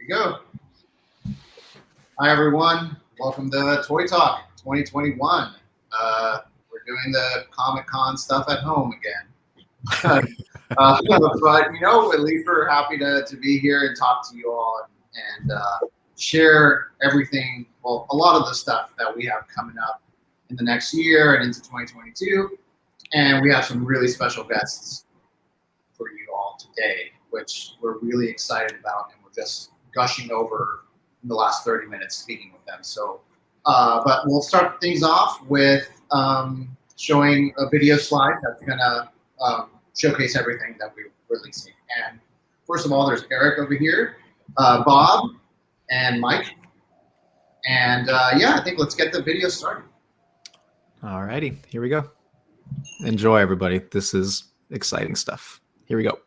we go. Hi, everyone. Welcome to Toy Talk 2021. We're doing the Comic-Con stuff at home again. But, at least we're happy to be here and talk to you all and share everything, well, a lot of the stuff that we have coming up in the next year and into 2022. And we have some really special guests for you all today, which we're really excited about, and we're just gushing over in the last 30 minutes speaking with them. So, but we'll start things off with showing a video slide that's gonna showcase everything that we're releasing. And first of all, there's Eric over here, Bob, and Mike. And yeah, I think let's get the video started. All righty, here we go. Enjoy, everybody. This is exciting stuff. Here we go.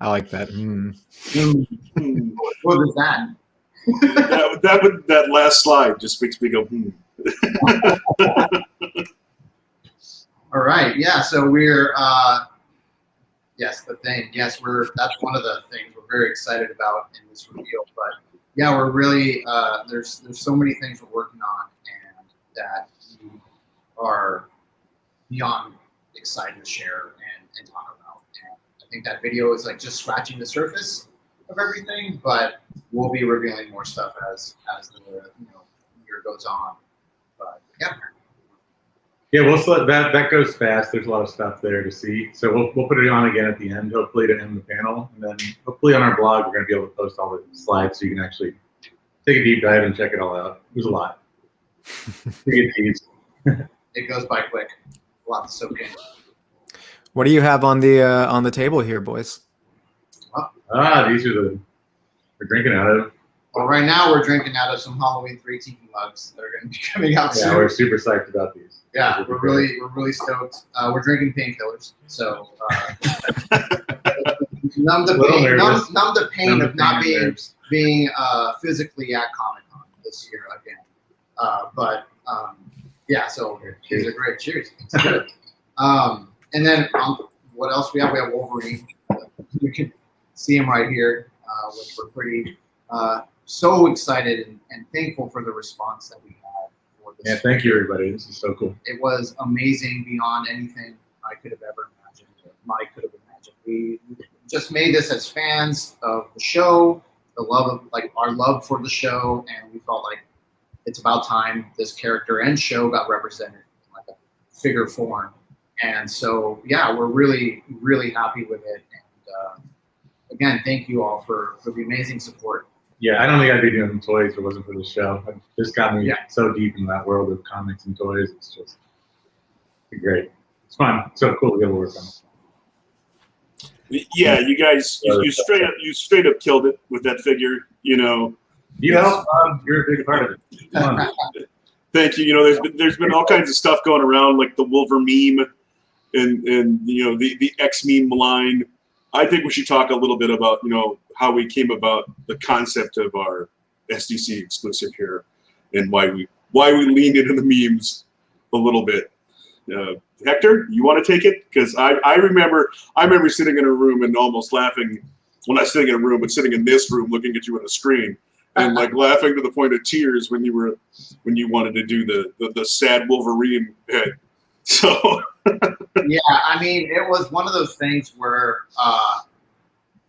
I like that. What was that? that last slide just makes me go, All right, yeah, so we're, yes, the thing, yes, that's one of the things we're very excited about in this reveal, but yeah, we're really, there's so many things we're working on and that we are beyond excited to share and talk about. And I think that video is like just scratching the surface of everything, but we'll be revealing more stuff as the year goes on. But yeah. Yeah, that goes fast. There's a lot of stuff there to see. So we'll put it on again at the end, hopefully to end the panel. And then hopefully on our blog, we're going to be able to post all the slides so you can actually take a deep dive and check it all out. There's a lot. It goes by quick. A lot to soak in. What do you have on the table here, boys? These are we're drinking out of. Well, right now we're drinking out of some Halloween 3 tiki mugs that are going to be coming out soon. Yeah, we're super psyched about these. Yeah, we're really stoked. We're drinking painkillers, so numb the pain of not being physically at Comic-Con this year again. Yeah, so these are great. Cheers. It's good. And then what else we have? We have Wolverine. You can see him right here, which we're pretty so excited and thankful for the response that we had for this. Yeah, thank you, everybody. This is so cool. It was amazing beyond anything I could have ever imagined, or Mike could have imagined. We just made this as fans of the show, our love for the show, and we felt like it's about time this character and show got represented in like a figure form. And so, yeah, we're really, really happy with it. And again, thank you all for the amazing support. Yeah, I don't think I'd be doing toys if it wasn't for the show. This got me so deep in that world of comics and toys. It's just great. It's fun. It's so cool to get to work on it. Yeah, you guys, you straight up killed it with that figure. You know, you helped. You're a big part of it. Thank you. You know, there's been all kinds of stuff going around, like the Wolverine meme and you know the X meme line. I think we should talk a little bit about, you know, how we came about the concept of our SDC exclusive here, and why we leaned into the memes a little bit. Hector, you want to take it? Because I remember sitting in a room and almost laughing. Well, not sitting in a room, but sitting in this room looking at you on the screen and like laughing to the point of tears when you wanted to do the sad Wolverine head. So yeah, I mean, it was one of those things where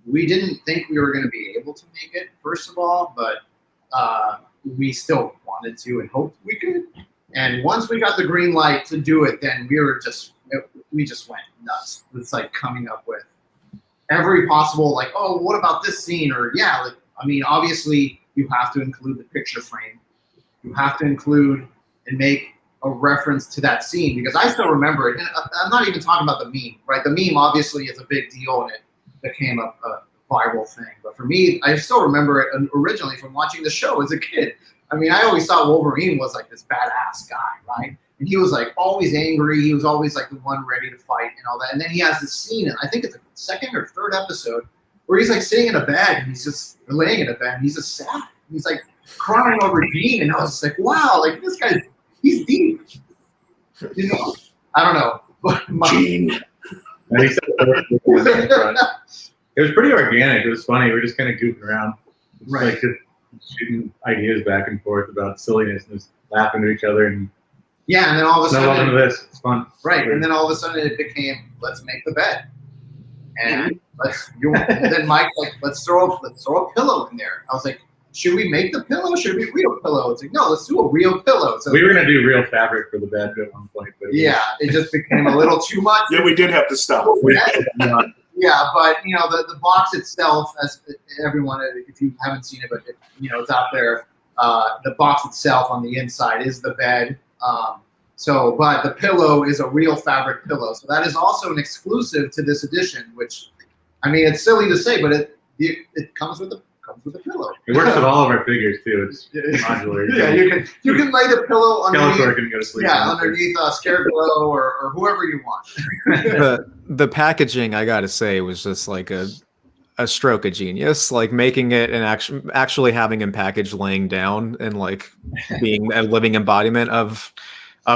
we didn't think we were going to be able to make it, first of all, but we still wanted to and hoped we could. And once we got the green light to do it, then we just went nuts. It's like coming up with every possible, like, oh, what about this scene? Or yeah, like, I mean, obviously you have to include the picture frame. You have to include and make a reference to that scene, because I still remember it. And I'm not even talking about the meme, right? The meme obviously is a big deal and it became a viral thing. But for me, I still remember it originally from watching the show as a kid. I mean, I always thought Wolverine was like this badass guy, right? And he was like always angry. He was always like the one ready to fight and all that. And then he has this scene, and I think it's the second or third episode, where he's like sitting in a bed and he's just laying in a bed and he's just sad. He's like crying over Dean, and I was just like, wow, like this guy's, he's deep. You know, I don't know. Gene. It was pretty organic. It was funny. We were just kind of goofing around, Right. like just shooting ideas back and forth about silliness and just laughing to each other. And yeah, and then all of a snuggle sudden, into this. It's fun. right? And then all of a sudden, it became, let's make the bed, and then Mike's like, let's throw a pillow in there. I was like, should we make the pillow? Should it be a real pillow? It's like, no, let's do a real pillow. So we were gonna do real fabric for the bed at one point, but it just became a little too much. Yeah, we did have to stop. Yeah, but you know, the box itself, as everyone, if you haven't seen it, but you know, it's out there. The box itself on the inside is the bed. But the pillow is a real fabric pillow. So that is also an exclusive to this edition, which, I mean, it's silly to say, but it comes with a pillow. It works with all of our figures too. It's modular. Yeah, you can lay the pillow underneath. Skeletor can go to sleep. Yeah, underneath Scarecrow or whoever you want. The packaging, I gotta say, was just like a stroke of genius. Like making it and actually having him packaged laying down and like being a living embodiment of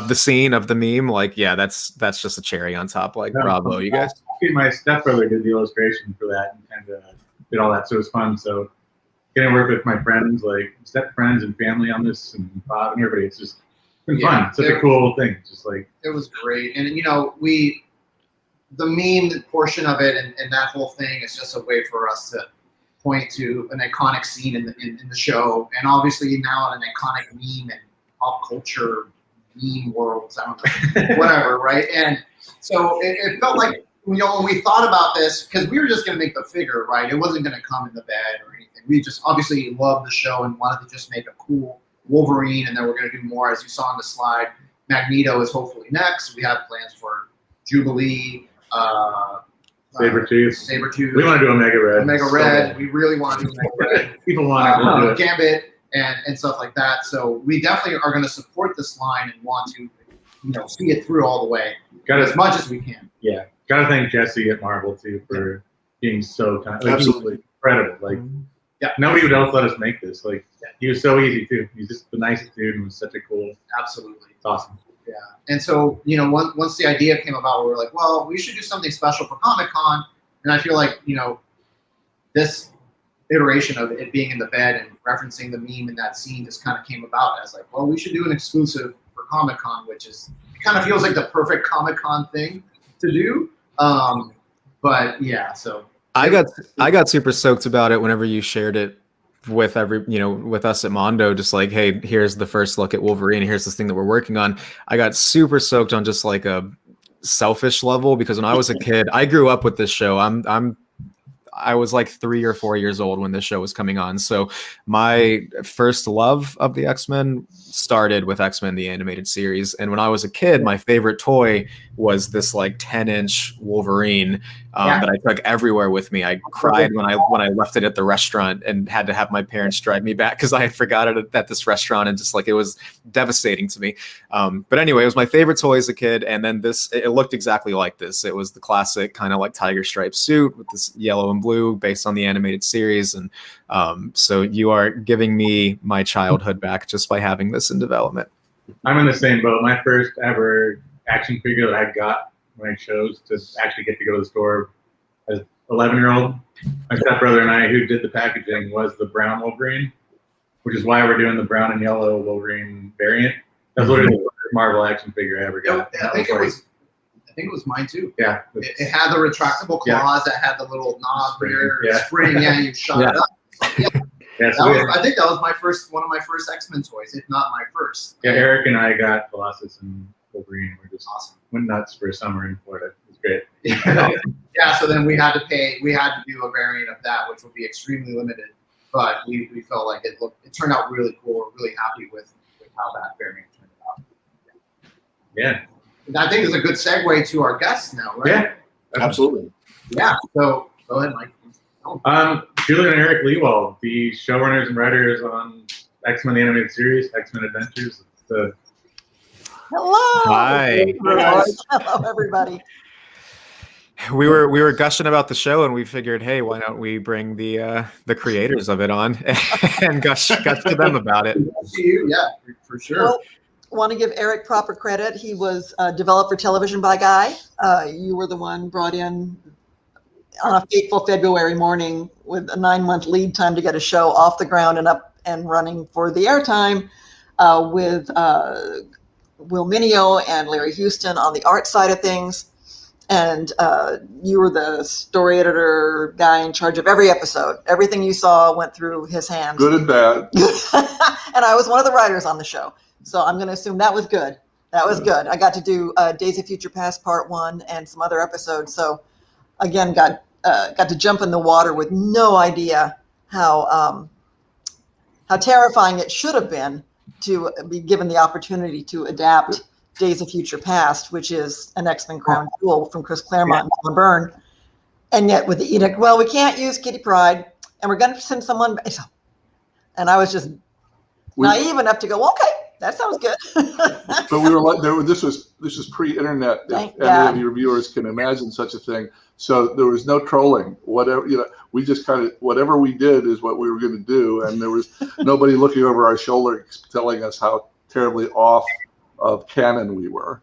the scene of the meme. Like, yeah, that's just a cherry on top. Like, bravo, you guys. My stepbrother did the illustration for that and kind of did all that, so it was fun. So getting to work with my friends, like step friends and family on this, and Bob and everybody, it's just been fun. It's such a cool thing. Just like it was great, and you know, the meme portion of it and that whole thing is just a way for us to point to an iconic scene in the show, and obviously now an iconic meme and pop culture meme worlds. I don't know, whatever, right? And so it felt like, you know, when we thought about this, because we were just going to make the figure, right? It wasn't going to come in the bed or anything. We just obviously loved the show and wanted to just make a cool Wolverine, and then we're going to do more, as you saw on the slide. Magneto is hopefully next. We have plans for Jubilee, Sabretooth. We want to do Omega Red. Omega Red. We really want to do Omega Red. People want to Gambit and stuff like that. So we definitely are going to support this line and want to, you know, see it through all the way as much as we can. Yeah. Got to thank Jesse at Marvel too for being so kind. Like, absolutely incredible. Like, nobody would else let us make this. Like, he was so easy too. He's just the nicest dude and was such a cool. Absolutely, it's awesome. Yeah, and so you know, once the idea came about, we were like, well, we should do something special for Comic-Con, and I feel like, you know, this iteration of it being in the bed and referencing the meme in that scene just kind of came about as like, well, we should do an exclusive for Comic-Con, which is, it kind of feels like the perfect Comic-Con thing to do. But yeah, so I got super stoked about it whenever you shared it with with us at Mondo, just like, hey, here's the first look at Wolverine, here's this thing that we're working on. I got super stoked on just like a selfish level, because when I was a kid, I grew up with this show. I was like 3 or 4 years old when this show was coming on. So my first love of the X-Men started with X-Men the animated series. And when I was a kid, my favorite toy was this like 10-inch Wolverine that I took everywhere with me. I cried when I left it at the restaurant and had to have my parents drive me back because I had forgot it at this restaurant, and just like it was devastating to me. But anyway, it was my favorite toy as a kid. And then it looked exactly like this. It was the classic kind of like tiger stripe suit with this yellow and blue based on the animated series. And so you are giving me my childhood back just by having this in development. I'm in the same boat. My first ever action figure that I got when I chose to actually get to go to the store as 11-year-old, my stepbrother and I, who did the packaging, was the brown Wolverine, which is why we're doing the brown and yellow Wolverine variant. That's literally the first Marvel action figure I ever got. I think it was mine too. Yeah. It had the retractable claws. It had the little knob rear spring. Yeah, you shot it up. Yeah, I think that was one of my first X-Men toys, if not my first. Yeah, Eric and I got Colossus and Wolverine. We're just awesome. Went nuts for a summer in Florida. It was great. Yeah, so then we had to do a variant of that, which would be extremely limited. But we felt like it turned out really cool. We're really happy with how that variant turned out. Yeah. I think it's a good segue to our guests now, right? Yeah, absolutely. Yeah. So go ahead, Mike. Julian and Eric Lewald, the showrunners and writers on X-Men the Animated Series, X-Men Adventures. Hello. Hi. Hello, everybody. We were gushing about the show, and we figured, hey, why don't we bring the creators of it on and gush to them about it? Yeah, for sure. Well, want to give Eric proper credit. He was developed for television by Guy. You were the one brought in on a fateful February morning with a 9-month lead time to get a show off the ground and up and running for the airtime with Will Mineo and Larry Houston on the art side of things. And you were the story editor guy in charge of every episode. Everything you saw went through his hands. Good and bad. And I was one of the writers on the show. So I'm going to assume that was good. That was good. I got to do Days of Future Past Part 1 and some other episodes. So again, got to jump in the water with no idea how terrifying it should have been to be given the opportunity to adapt Days of Future Past, which is an X-Men crown jewel from Chris Claremont and John Byrne. And yet with the edict, well, we can't use Kitty Pryde, and we're going to send someone. And I was just naive enough to go, okay, that sounds good. But we were like, this was pre-internet. If any of your viewers can imagine such a thing. So there was no trolling. Whatever, we just kind of, whatever we did is what we were going to do, and there was nobody looking over our shoulder telling us how terribly off of canon we were.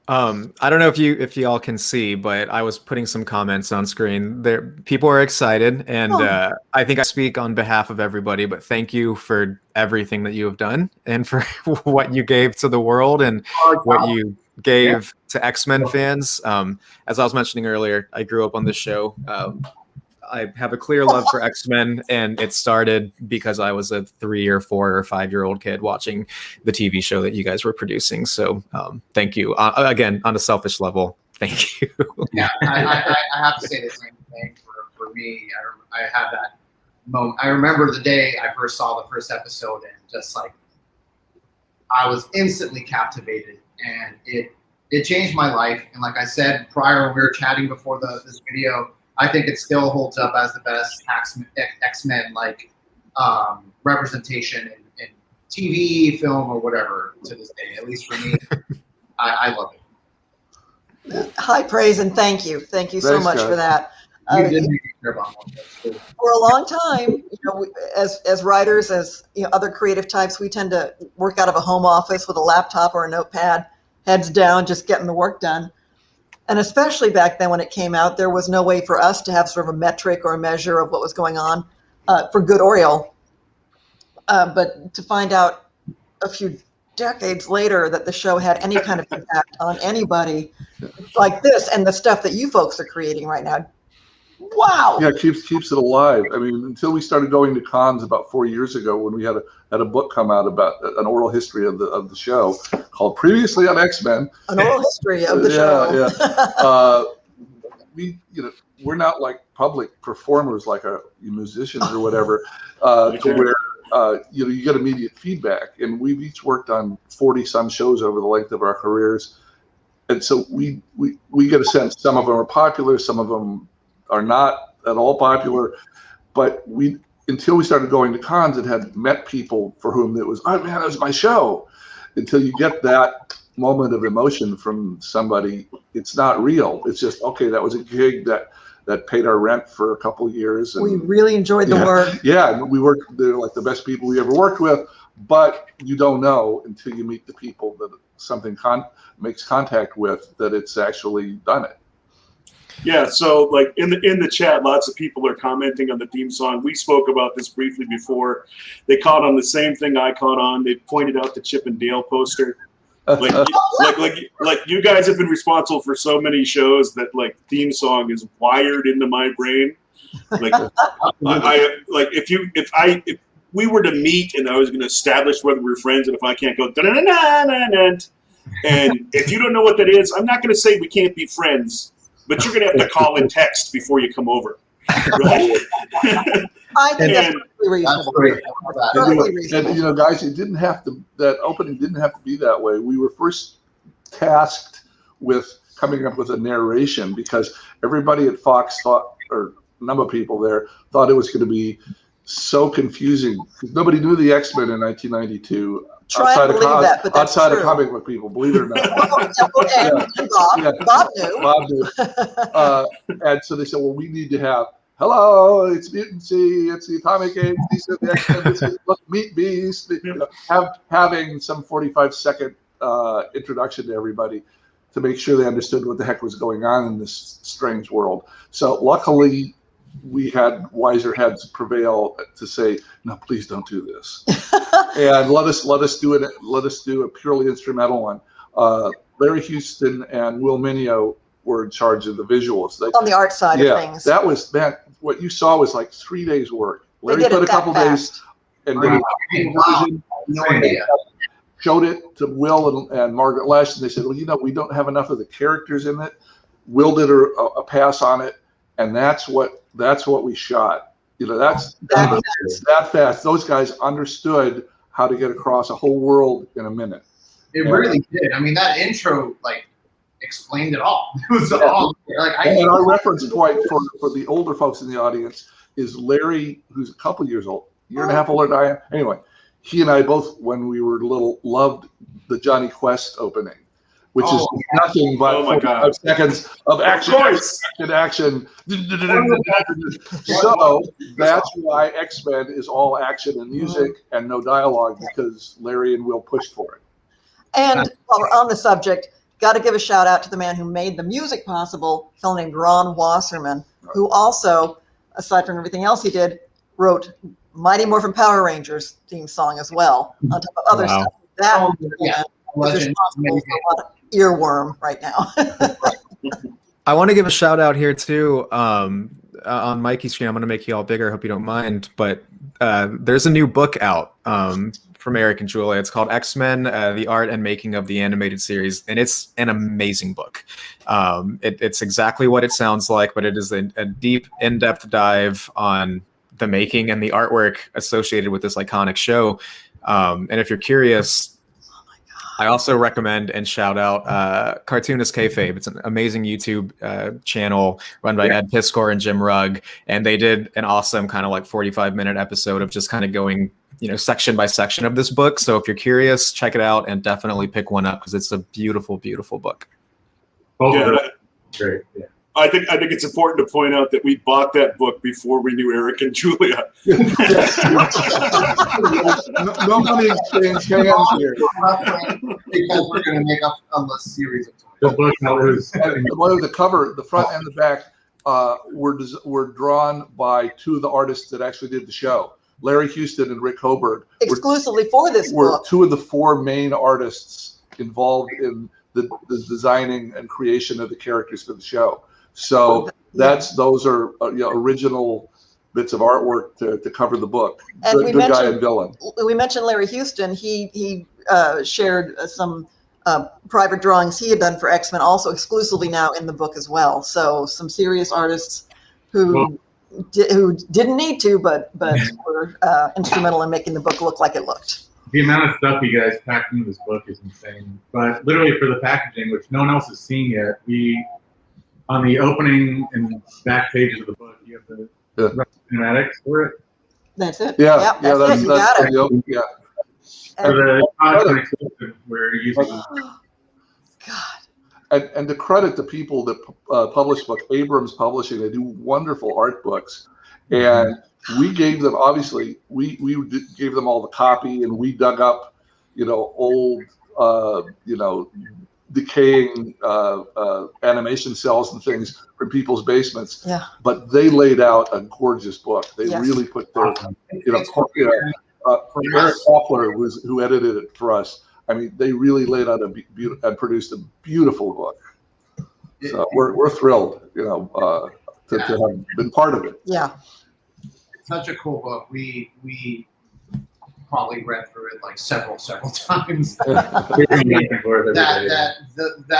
I don't know if you all can see, but I was putting some comments on screen. There, people are excited, and I think I speak on behalf of everybody. But thank you for everything that you have done, and for what you gave to the world, and what you gave to X-Men fans. As I was mentioning earlier, I grew up on this show. I have a clear love for X-Men, and it started because I was a 3 or 4 or 5-year-old kid watching the TV show that you guys were producing. So thank you. Again, on a selfish level, thank you. Yeah, I have to say the same thing for me. I had that moment. I remember the day I first saw the first episode, and just like, I was instantly captivated, and it changed my life. And like I said prior, when we were chatting before this video, I think it still holds up as the best X-Men representation in TV, film, or whatever to this day. At least for me, I love it. High praise and thank you. Thank you so much for that. You did make it clear about one. For a long time, as writers, as other creative types, we tend to work out of a home office with a laptop or a notepad, heads down, just getting the work done. And especially back then when it came out, there was no way for us to have sort of a metric or a measure of what was going on, for good or ill. But to find out a few decades later that the show had any kind of impact on anybody like this and the stuff that you folks are creating right now, wow. Yeah, it keeps it alive. I mean, until we started going to cons about 4 years ago, when we had a book come out about an oral history of the show called Previously on X-Men. An oral history of the show. Yeah. we're not like public performers like musicians or whatever, to where you get immediate feedback. And we've each worked on 40 some shows over the length of our careers, and so we get a sense. Some of them are popular, some of them are not at all popular, but until we started going to cons and had met people for whom it was, oh man, that was my show. Until you get that moment of emotion from somebody, it's not real. It's just, okay, that was a gig that paid our rent for a couple of years. And, we really enjoyed the work. Yeah, we worked, they're like the best people we ever worked with, but you don't know until you meet the people that something makes contact with, that it's actually done it. Yeah, so like in the chat, lots of people are commenting on the theme song. We spoke about this briefly before. They caught on the same thing I caught on. They pointed out the Chip and Dale poster. Like you guys have been responsible for so many shows that like theme song is wired into my brain. Like if we were to meet and I was going to establish whether we're friends, and if I can't go da-da-da-da-da-da, and if you don't know what that is, I'm not going to say we can't be friends. But you're going to have to call and text before you come over. Right? I think that's reasonable. And guys, it didn't have to. That opening didn't have to be that way. We were first tasked with coming up with a narration because everybody at Fox thought, or a number of people there thought it was going to be so confusing because nobody knew the X-Men in 1992. Outside of comic book people, believe it or not. Bob knew. And so they said, well, we need to have, hello, it's Mutancy, it's the Atomic Age, these are the X-Men, this is Meat Beast, having some 45-second introduction to everybody to make sure they understood what the heck was going on in this strange world. So luckily, we had wiser heads prevail to say, no, please don't do this, and let us do it. Let us do a purely instrumental one. Larry Houston and Will Mineo were in charge of the visuals. On the art side of things. That was what you saw was like 3 days work. Larry put a couple days and no idea. Showed it to Will and Margaret Lash, and they said, well, we don't have enough of the characters in it. Will did a pass on it, and that's what we shot. That's that fast. Those guys understood how to get across a whole world in a minute. It really did. I mean, that intro explained it all. It was all and our reference point for the older folks in the audience is Larry, who's a couple years old, year and a half older than I am. Anyway, he and I both, when we were little, loved the Johnny Quest opening, which is nothing but 45 seconds of action. So that's why X-Men is all action and music and no dialogue, because Larry and Will pushed for it. And while we're on the subject, got to give a shout out to the man who made the music possible, a fellow named Ron Wasserman, who also, aside from everything else he did, wrote Mighty Morphin Power Rangers theme song as well, on top of other stuff. That is responsible for a lot of earworm right now. I want to give a shout out here too. On Mikey's screen, I'm going to make you all bigger. I hope you don't mind. But there's a new book out from Eric and Julia. It's called X-Men: The Art and Making of the Animated Series, and it's an amazing book. It's exactly what it sounds like, but it is a deep, in-depth dive on the making and the artwork associated with this iconic show. And if you're curious, I also recommend and shout out Cartoonist Kayfabe. It's an amazing YouTube channel run by Ed Piskor and Jim Rugg, and they did an awesome kind of like 45-minute episode of just kind of going, section by section of this book. So if you're curious, check it out and definitely pick one up because it's a beautiful, beautiful book. Great. Yeah. I think it's important to point out that we bought that book before we knew Eric and Julia. No money exchange hands here. Because we're going to make a series of toys. The book was the cover, the front and the back, were drawn by two of the artists that actually did the show. Larry Houston and Rick Hoberg. Exclusively for this were book. Two of the four main artists involved in the designing and creation of the characters for the show. So those are original bits of artwork to cover the book. And good guy and villain. We mentioned Larry Houston. He shared some private drawings he had done for X-Men, also exclusively now in the book as well. So some serious artists who didn't need to, but were instrumental in making the book look like it looked. The amount of stuff you guys packed into this book is insane. But literally for the packaging, which no one else has seen yet, on the opening and back pages of the book, you have the schematics for it. That's it. Yeah, Yep, yeah, that's it. You got it. Yeah. For the content exclusive, we're using. God. And to credit the people that publish book, Abrams Publishing, they do wonderful art books, and we gave them, obviously we gave them all the copy, and we dug up, old, decaying animation cells and things from people's basements. Yeah. But they laid out a gorgeous book. They Yes. really put their, Eric Hoffler who edited it for us. I mean, they really laid out and produced a beautiful book. So we're thrilled, to have been part of it. Yeah. It's such a cool book. We probably read through it like several times. that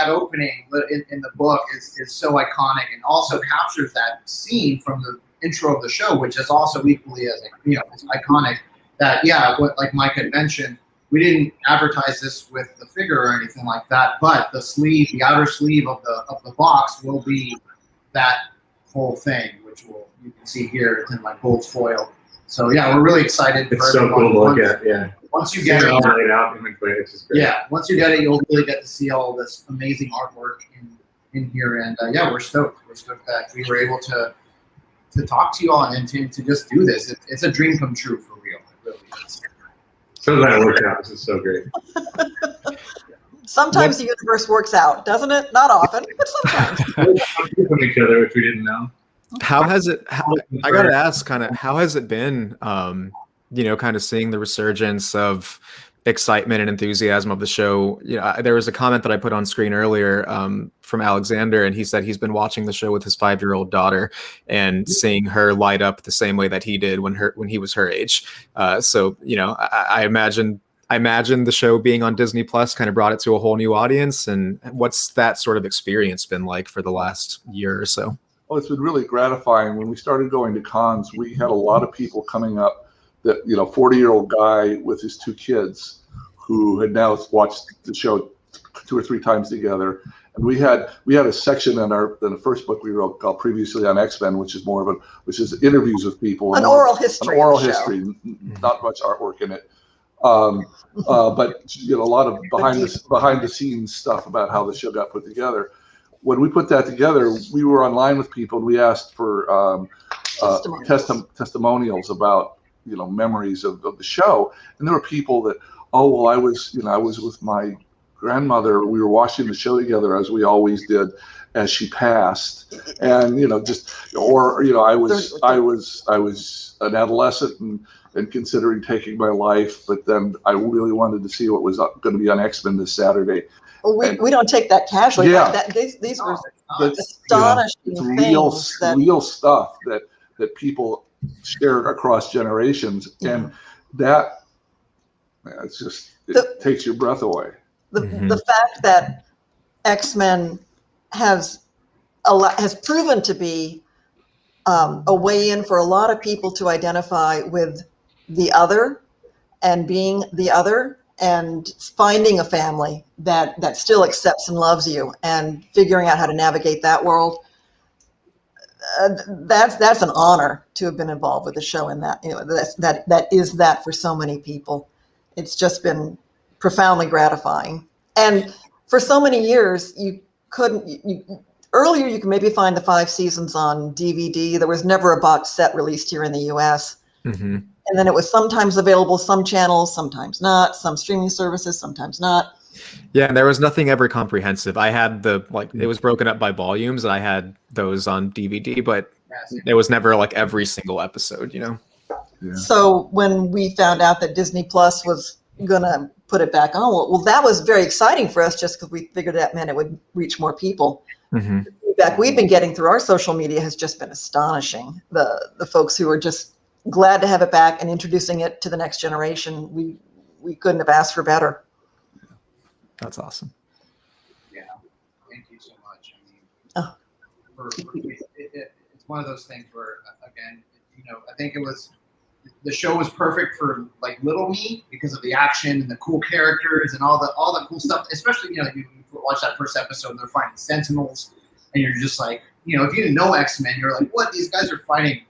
opening in the book is so iconic, and also captures that scene from the intro of the show, which is also equally as it's iconic. That what like Mike had mentioned, we didn't advertise this with the figure or anything like that, but the outer sleeve of the box will be that whole thing, which you can see here. It's in my gold foil. So we're really excited. It's so cool to look at. Yeah. Once you get it, laid out, it's just great. once you get it, you'll really get to see all this amazing artwork in here. And we're stoked. We're stoked that we were able to talk to you all and to just do this. It's a dream come true for real. It really is. So glad it worked out. This is so great. Sometimes the universe works out, doesn't it? Not often, but sometimes. From each other, which we didn't know. How has it? I gotta ask, how has it been? Kind of seeing the resurgence of excitement and enthusiasm of the show. There was a comment that I put on screen earlier from Alexander, and he said he's been watching the show with his 5-year-old daughter and seeing her light up the same way that he did when he was her age. So I imagine the show being on Disney Plus kind of brought it to a whole new audience. And what's that sort of experience been like for the last year or so? Well, it's been really gratifying. When we started going to cons, we had a lot of people coming up that, 40-year-old guy with his 2 kids who had now watched the show 2 or 3 times together. And we had a section in the first book we wrote called Previously on X-Men, which is which is interviews with people. An oral history. An oral history, not much artwork in it. But a lot of behind the scenes stuff about how the show got put together. When we put that together, we were online with people, and we asked for testimonials about memories of the show. And there were people that, I was with my grandmother. We were watching the show together, as we always did, as she passed. And I was an adolescent and considering taking my life, but then I really wanted to see what was going to be on X-Men this Saturday. Well, we don't take that casually. Yeah. These were astonishing things. Real stuff that people shared across generations, and that takes your breath away. The fact that X-Men has proven to be a way in for a lot of people to identify with the other and being the other and finding a family that still accepts and loves you and figuring out how to navigate that world. That's an honor to have been involved with the show, and that is that for so many people. It's just been profoundly gratifying. And for so many years, earlier you could maybe find the 5 seasons on DVD. There was never a box set released here in the US. Mm-hmm. And then it was sometimes available, some channels, sometimes not, some streaming services, sometimes not. Yeah, and there was nothing ever comprehensive. I had it was broken up by volumes, and I had those on DVD, but it was never like every single episode, Yeah. So when we found out that Disney Plus was gonna put it back on, well, that was very exciting for us, just because we figured that meant it would reach more people. Mm-hmm. The feedback we've been getting through our social media has just been astonishing. The folks who are just glad to have it back and introducing it to the next generation. We couldn't have asked for better. That's awesome. Yeah, thank you so much. I mean, Oh. it's one of those things where, again, I think the show was perfect for like little me because of the action and the cool characters and all the cool stuff. Especially, you watch that first episode and they're fighting Sentinels, and you're just like, if you didn't know X-Men, you're like, what? These guys are fighting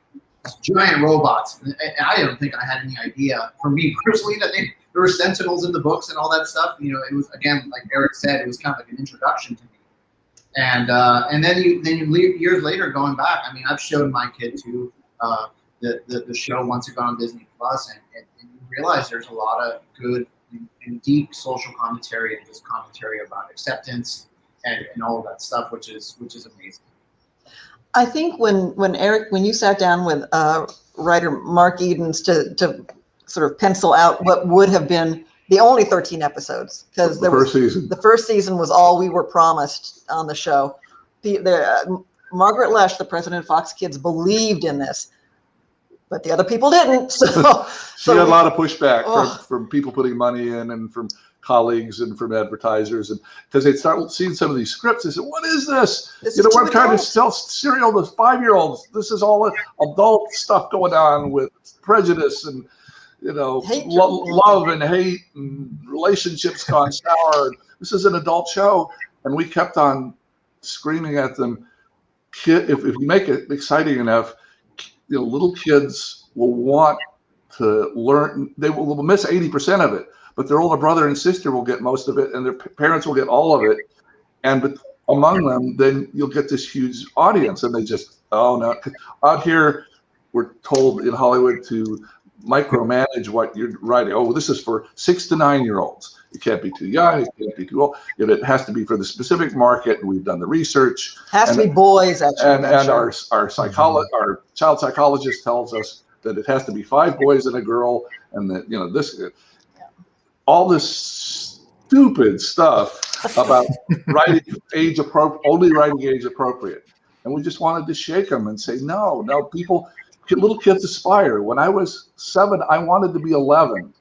giant robots. And I don't think I had any idea, for me personally, that there were Sentinels in the books and all that stuff. It was, again, like Eric said, it was kind of like an introduction to me. And then you leave years later going back. I mean, I've showed my kid too the show once it got on Disney Plus, and you realize there's a lot of good and deep social commentary and just commentary about acceptance and all of that stuff, which is amazing. I think when Eric, when you sat down with writer Mark Edens to sort of pencil out what would have been the only 13 episodes, because the first season was all we were promised on the show. Margaret Lesh, the president of Fox Kids, believed in this, but the other people didn't. So she had a lot of pushback from people putting money in and from colleagues and from advertisers, and because they'd start seeing some of these scripts, they said, "What is this? We're trying to sell cereal to 5-year-olds. This is all adult stuff going on with prejudice and love and hate and relationships gone sour. This is an adult show." And we kept on screaming at them, if you make it exciting enough, little kids will want to learn. They will miss 80% of it, but their older brother and sister will get most of it, and their parents will get all of it. And among them, then you'll get this huge audience, and they just, oh no. Out here, we're told in Hollywood to micromanage what you're writing. Oh, this is for 6 to 9-year-olds. It can't be too young. It can't be too old. It has to be for the specific market. And we've done the research. Has to be boys, actually. And our child psychologist tells us that it has to be 5 boys and a girl, and that all this stupid stuff about writing only writing age appropriate. And we just wanted to shake them and say, no, little kids aspire. When I was 7, I wanted to be 11.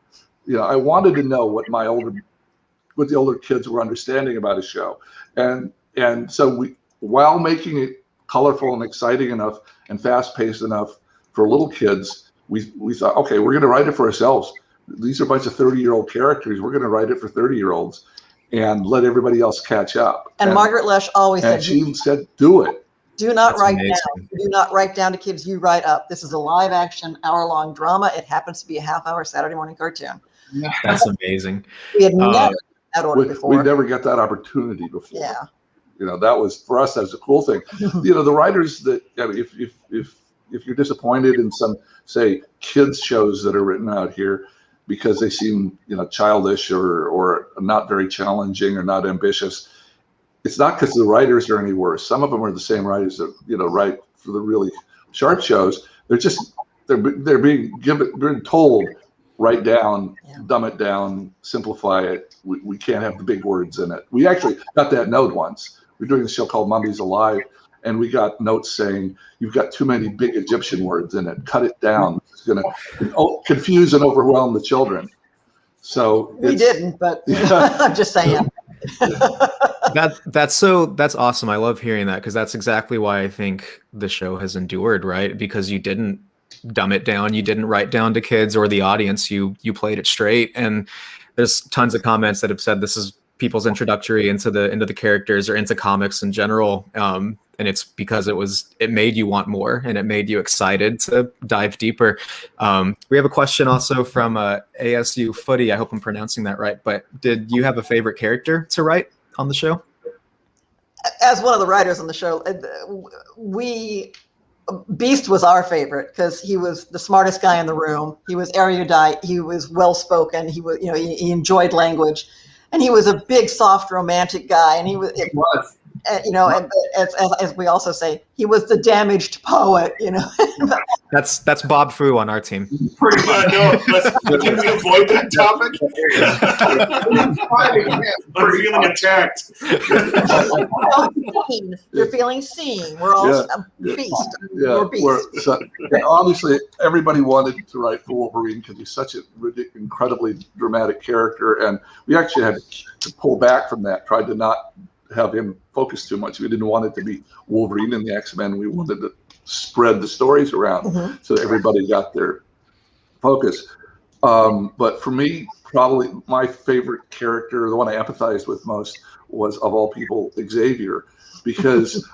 I wanted to know what the older kids were understanding about a show, and so while making it colorful and exciting enough and fast-paced enough for little kids, we thought, okay, we're going to write it for ourselves. These are a bunch of 30-year-old characters. We're going to write it for 30-year-olds and let everybody else catch up. And Margaret Lesh always said, she said, do it. Do not write down. Do not write down to kids. You write up. This is a live-action, hour-long drama. It happens to be a half-hour Saturday morning cartoon. That's amazing. We had never that order before. We never got that opportunity before. Yeah. That was, for us, that's a cool thing. The writers that, if you're disappointed in some, say, kids shows that are written out here because they seem, childish or not very challenging or not ambitious, it's not because the writers are any worse. Some of them are the same writers that, write for the really sharp shows. They're being told, write down, dumb it down, simplify it. We can't have the big words in it. We actually got that note once. We're doing a show called Mummies Alive, and we got notes saying, you've got too many big Egyptian words in it. Cut it down. It's going to confuse and overwhelm the children. So we didn't, but I'm just saying. That's awesome. I love hearing that, because that's exactly why I think the show has endured, right? Because you didn't dumb it down, you didn't write down to kids or the audience, you played it straight. And there's tons of comments that have said this is people's introductory into the characters or into comics in general, and it's because it made you want more and it made you excited to dive deeper. We have a question also from ASU Footy. I hope I'm pronouncing that right, but did you have a favorite character to write on the show? As one of the writers on the show, Beast was our favorite because he was the smartest guy in the room. He was erudite. He was well-spoken. He was, he enjoyed language, and he was a big, soft, romantic guy. And he was, and as we also say, he was the damaged poet. That's Bob Fu on our team. Pretty much. Can we avoid that topic? I'm feeling attacked. You're feeling seen. We're all a beast. Yeah, obviously everybody wanted to write for Wolverine because he's such an incredibly dramatic character, and we actually had to pull back from that. Tried to not have him focus too much. We didn't want it to be Wolverine and the X-Men. We wanted to spread the stories around so that everybody got their focus. But for me, probably my favorite character, the one I empathized with most, was, of all people, Xavier, because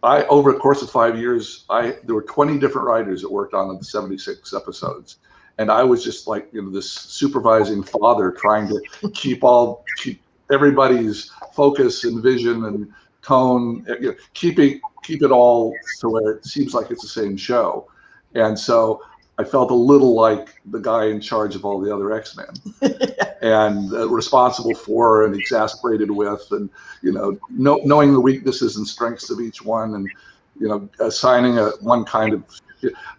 over the course of 5 years, there were 20 different writers that worked on the 76 episodes. And I was just like, this supervising father trying to keep everybody's focus and vision and tone, keep it all to where it seems like it's the same show. And so I felt a little like the guy in charge of all the other X-Men and responsible for and exasperated with, and knowing the weaknesses and strengths of each one, and assigning one kind of.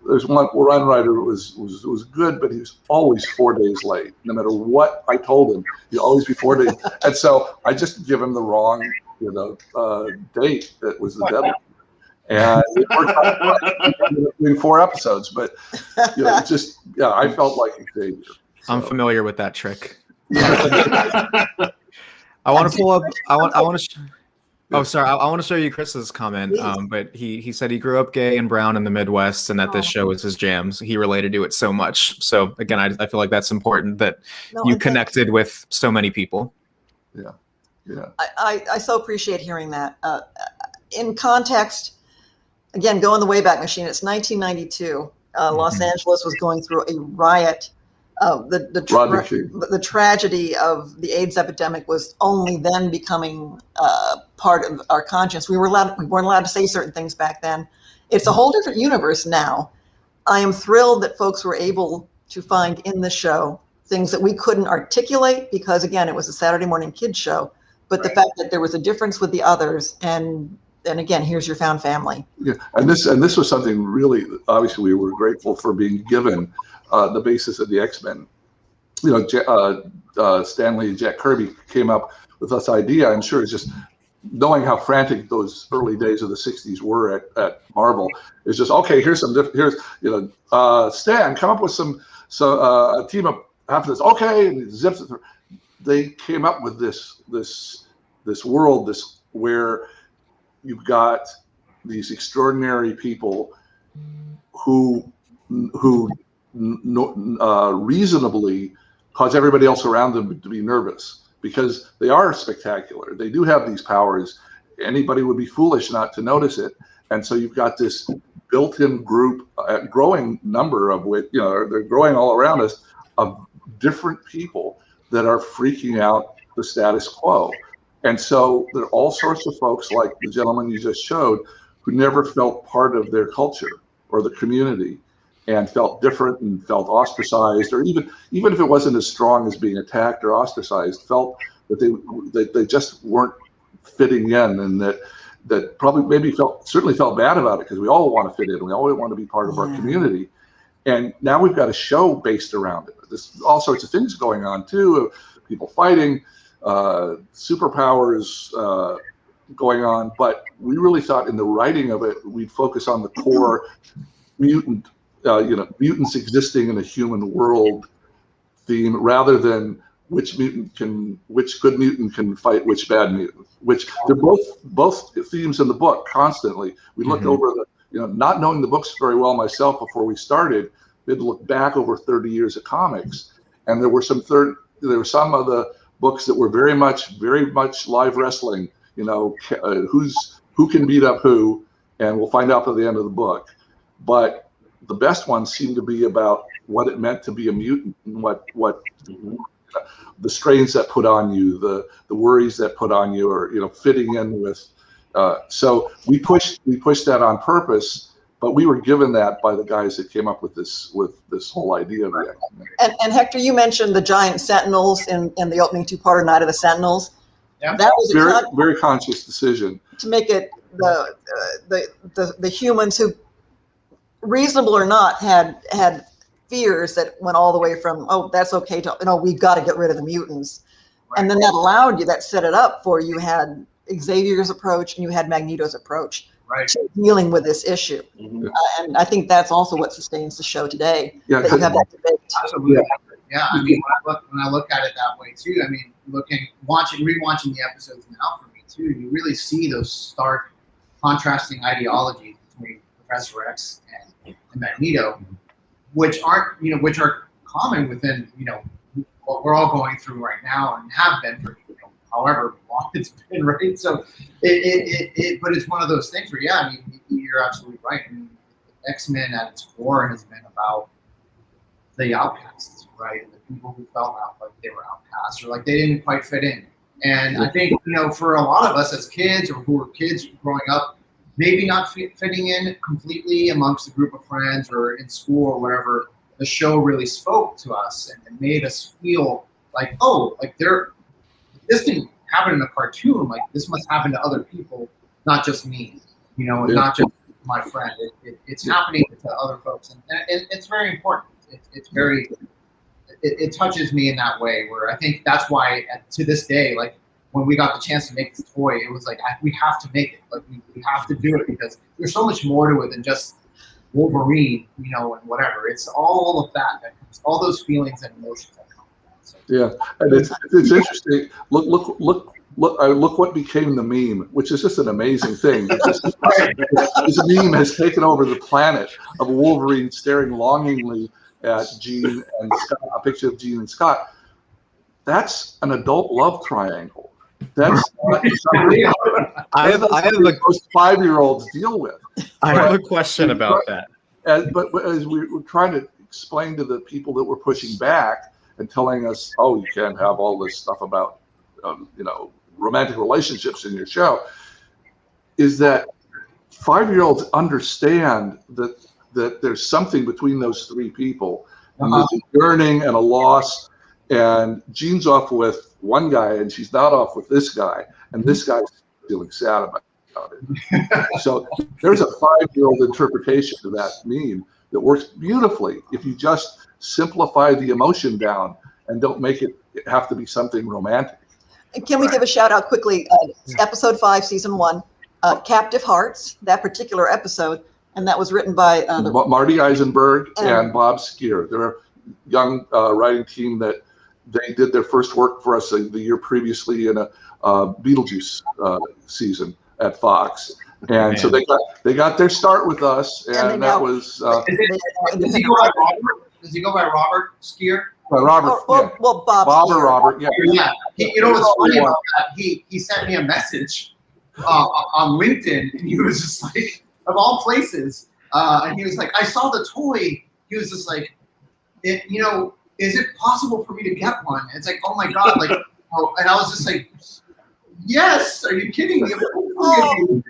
There's one writer who was good, but he was always 4 days late. No matter what I told him, he'd always be 4 days. And so I just give him the wrong, date that was the deadline. And it worked out doing 4 episodes, but I felt like Xavier. So. I'm familiar with that trick. I want to pull up. I want to. Oh, sorry. I want to show you Chris's comment. But he said he grew up gay and brown in the Midwest, and that this show was his jams. He related to it so much. So again, I feel like that's important that you connected with so many people. Yeah. I so appreciate hearing that. In context, again, go in the Wayback Machine. It's 1992. Los Angeles was going through a riot. The tragedy of the AIDS epidemic was only then becoming part of our conscience. We weren't allowed to say certain things back then. It's a whole different universe now. I am thrilled that folks were able to find in the show things that we couldn't articulate because, again, it was a Saturday morning kids show. But the fact that there was a difference with the others, and again, here's your found family. Yeah, and this was something really, obviously, we were grateful for being given. The basis of the X-Men. Stan Lee and Jack Kirby came up with this idea. I'm sure it's just knowing how frantic those early days of the 60s were at Marvel. It's just, okay, here's Stan, come up with a team of half of this. Okay, and zips it through. They came up with this world, where you've got these extraordinary people who reasonably cause everybody else around them to be nervous because they are spectacular. They do have these powers. Anybody would be foolish not to notice it. And so you've got this built-in group, a growing number of which, they're growing all around us, of different people that are freaking out the status quo. And so there are all sorts of folks like the gentleman you just showed who never felt part of their culture or the community, and felt different and felt ostracized, or even if it wasn't as strong as being attacked or ostracized, felt that they just weren't fitting in, and that probably certainly felt bad about it, because we all want to fit in. We all want to be part of our community. And now we've got a show based around it. There's all sorts of things going on too, people fighting, superpowers going on. But we really thought in the writing of it, we'd focus on the core mutants existing in a human world theme, rather than which good mutant can fight which bad mutant. Which they're both themes in the book constantly. We looked over not knowing the books very well myself before we started, we had to look back over 30 years of comics, and there were some of the books that were very much live wrestling. Who can beat up who, and we'll find out by the end of the book. But the best ones seem to be about what it meant to be a mutant, and what the strains that put on you, the worries that put on you, or fitting in with. So we pushed that on purpose, but we were given that by the guys that came up with this whole idea of the X-Men. And Hector, you mentioned the giant Sentinels in the opening two-parter, Night of the Sentinels. Yeah. That was very conscious decision to make it the humans who reasonable or not, had fears that went all the way from, oh, that's okay to, we've got to get rid of the mutants. Right. And then that set it up for, you had Xavier's approach and you had Magneto's approach to dealing with this issue. Mm-hmm. And I think that's also what sustains the show today. Yeah, that you have that debate. Absolutely. Yeah, I mean, when I look at it that way too, I mean, rewatching the episodes now for me too, you really see those stark, contrasting ideologies between Professor X and Magneto, which are common within what we're all going through right now and have been for however long it's been, right? So but it's one of those things where, yeah, I mean, you're absolutely right. I mean, X-Men at its core has been about the outcasts, right? The people who felt like they were outcasts or like they didn't quite fit in. And I think, for a lot of us as kids or who were kids growing up, maybe not fitting in completely amongst a group of friends or in school or whatever, the show really spoke to us and made us feel like, oh, like this didn't happen in a cartoon. Like this must happen to other people, not just me, and not just my friend. It's happening to other folks, and it's very important. It touches me in that way where I think that's why to this day, like when we got the chance to make this toy, it was like we have to make it. Like we have to do it because there's so much more to it than just Wolverine, and whatever. It's all of that comes, all those feelings and emotions that come from that. So. Yeah, and it's interesting. Look what became the meme, which is just an amazing thing. This meme has taken over the planet of Wolverine staring longingly at Jean and Scott, a picture of Jean and Scott. That's an adult love triangle. That's not something most 5-year-olds deal with. I have a question about that. But as we were trying to explain to the people that were pushing back and telling us, oh, you can't have all this stuff about, romantic relationships in your show, is that 5-year-olds understand that there's something between those three people, and there's a yearning and a loss, and Jean's off with one guy and she's not off with this guy, and this guy's feeling sad about it. So there's a 5-year-old interpretation of that meme that works beautifully if you just simplify the emotion down and don't make it have to be something romantic. Can we give a shout out quickly? Episode 5, season 1, Captive Hearts, that particular episode, and that was written by Marty Eisenberg and Bob Skier. They're a young writing team that they did their first work for us the year previously in a Beetlejuice season at Fox, and so they got their start with us, and that was. Does he go by Robert Skier? Robert. Well, Bob or Robert. Yeah. Yeah. What's funny about that? He sent me a message on LinkedIn, and he was just like, of all places, and he was like, I saw the toy. He was just like, is it possible for me to get one? It's like, oh my God, like, and I was just like, yes, are you kidding me?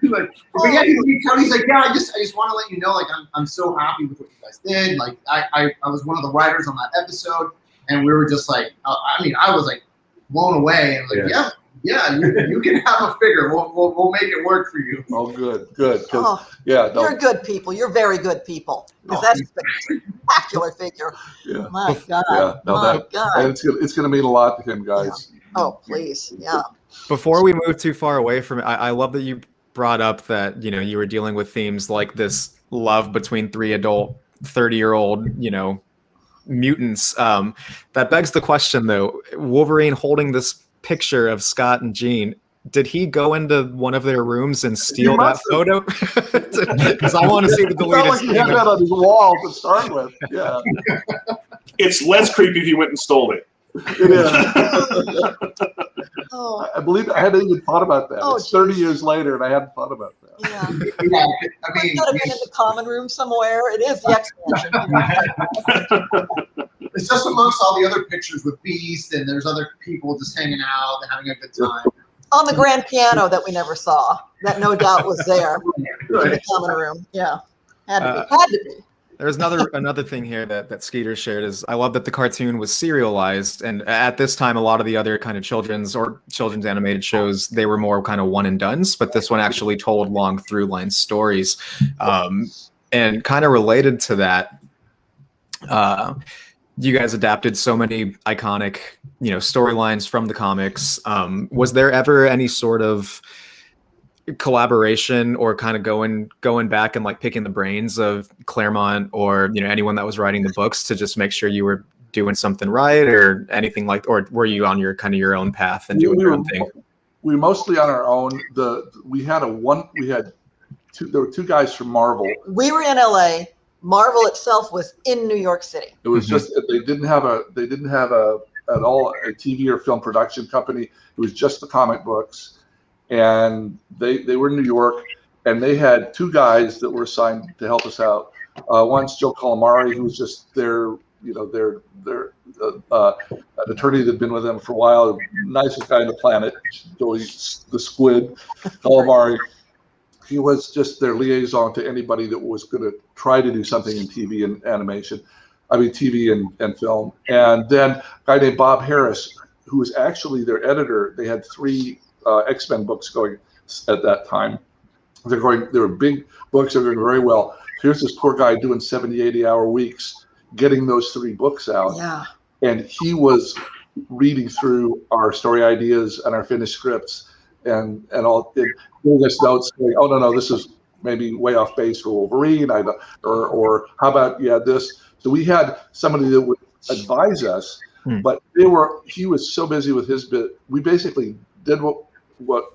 But yeah, he's like, yeah, I just want to let you know, like, I'm so happy with what you guys did. Like, I was one of the writers on that episode, and we were just like, I was like blown away, and like, yeah, you can have a figure. We'll make it work for you. Oh, good. You're good people. You're very good people. Because that's a spectacular figure. Yeah. My God. God. And it's going to mean a lot to him, guys. Yeah. Oh, please. Yeah. Before we move too far away from it, I love that you brought up that, you were dealing with themes like this love between 3 adult, 30-year-old, mutants. That begs the question, though, Wolverine holding this picture of Scott and Jean, did he go into one of their rooms and steal that photo? Because I want to see the deleted scene. He had that on his wall to start with. Yeah. It's less creepy if he went and stole it. It is. I believe I hadn't even thought about that. It's 30 years later, and I hadn't thought about that. Yeah. I mean, it could have been in the common room somewhere. It is the X-Mansion. It's just amongst all the other pictures with Beast, and there's other people just hanging out and having a good time. On the grand piano that we never saw, that no doubt was there in the common room. Yeah, had to be. There's another thing here that Skeeter shared is I love that the cartoon was serialized, and at this time a lot of the other kind of children's animated shows, they were more kind of one and dones, but this one actually told long through line stories. And kind of related to that, you guys adapted so many iconic, storylines from the comics. Was there ever any sort of collaboration or kind of going back and like picking the brains of Claremont or anyone that was writing the books to just make sure you were doing something right or anything like, or were you on your kind of your own path and doing your own thing? We were mostly on our own. There were two guys from Marvel. We were in LA. Marvel itself was in New York City. It was just they didn't have at all a TV or film production company. It was just the comic books, and they were in New York, and they had two guys that were assigned to help us out. One's Joe Calamari, who was just their an attorney that had been with them for a while, nicest guy on the planet, Joey the Squid Calamari. He was just their liaison to anybody that was going to try to do something in TV and animation. TV and film. And then a guy named Bob Harris, who was actually their editor. They had 3 X-Men books going at that time. They were big books. They were going very well. Here's this poor guy doing 70, 80-hour weeks, getting those 3 books out. Yeah. And he was reading through our story ideas and our finished scripts and all, giving us notes saying, oh, no, this is maybe way off base for Wolverine, or how about this? So we had somebody that would advise us, but he was so busy with his bit. We basically did what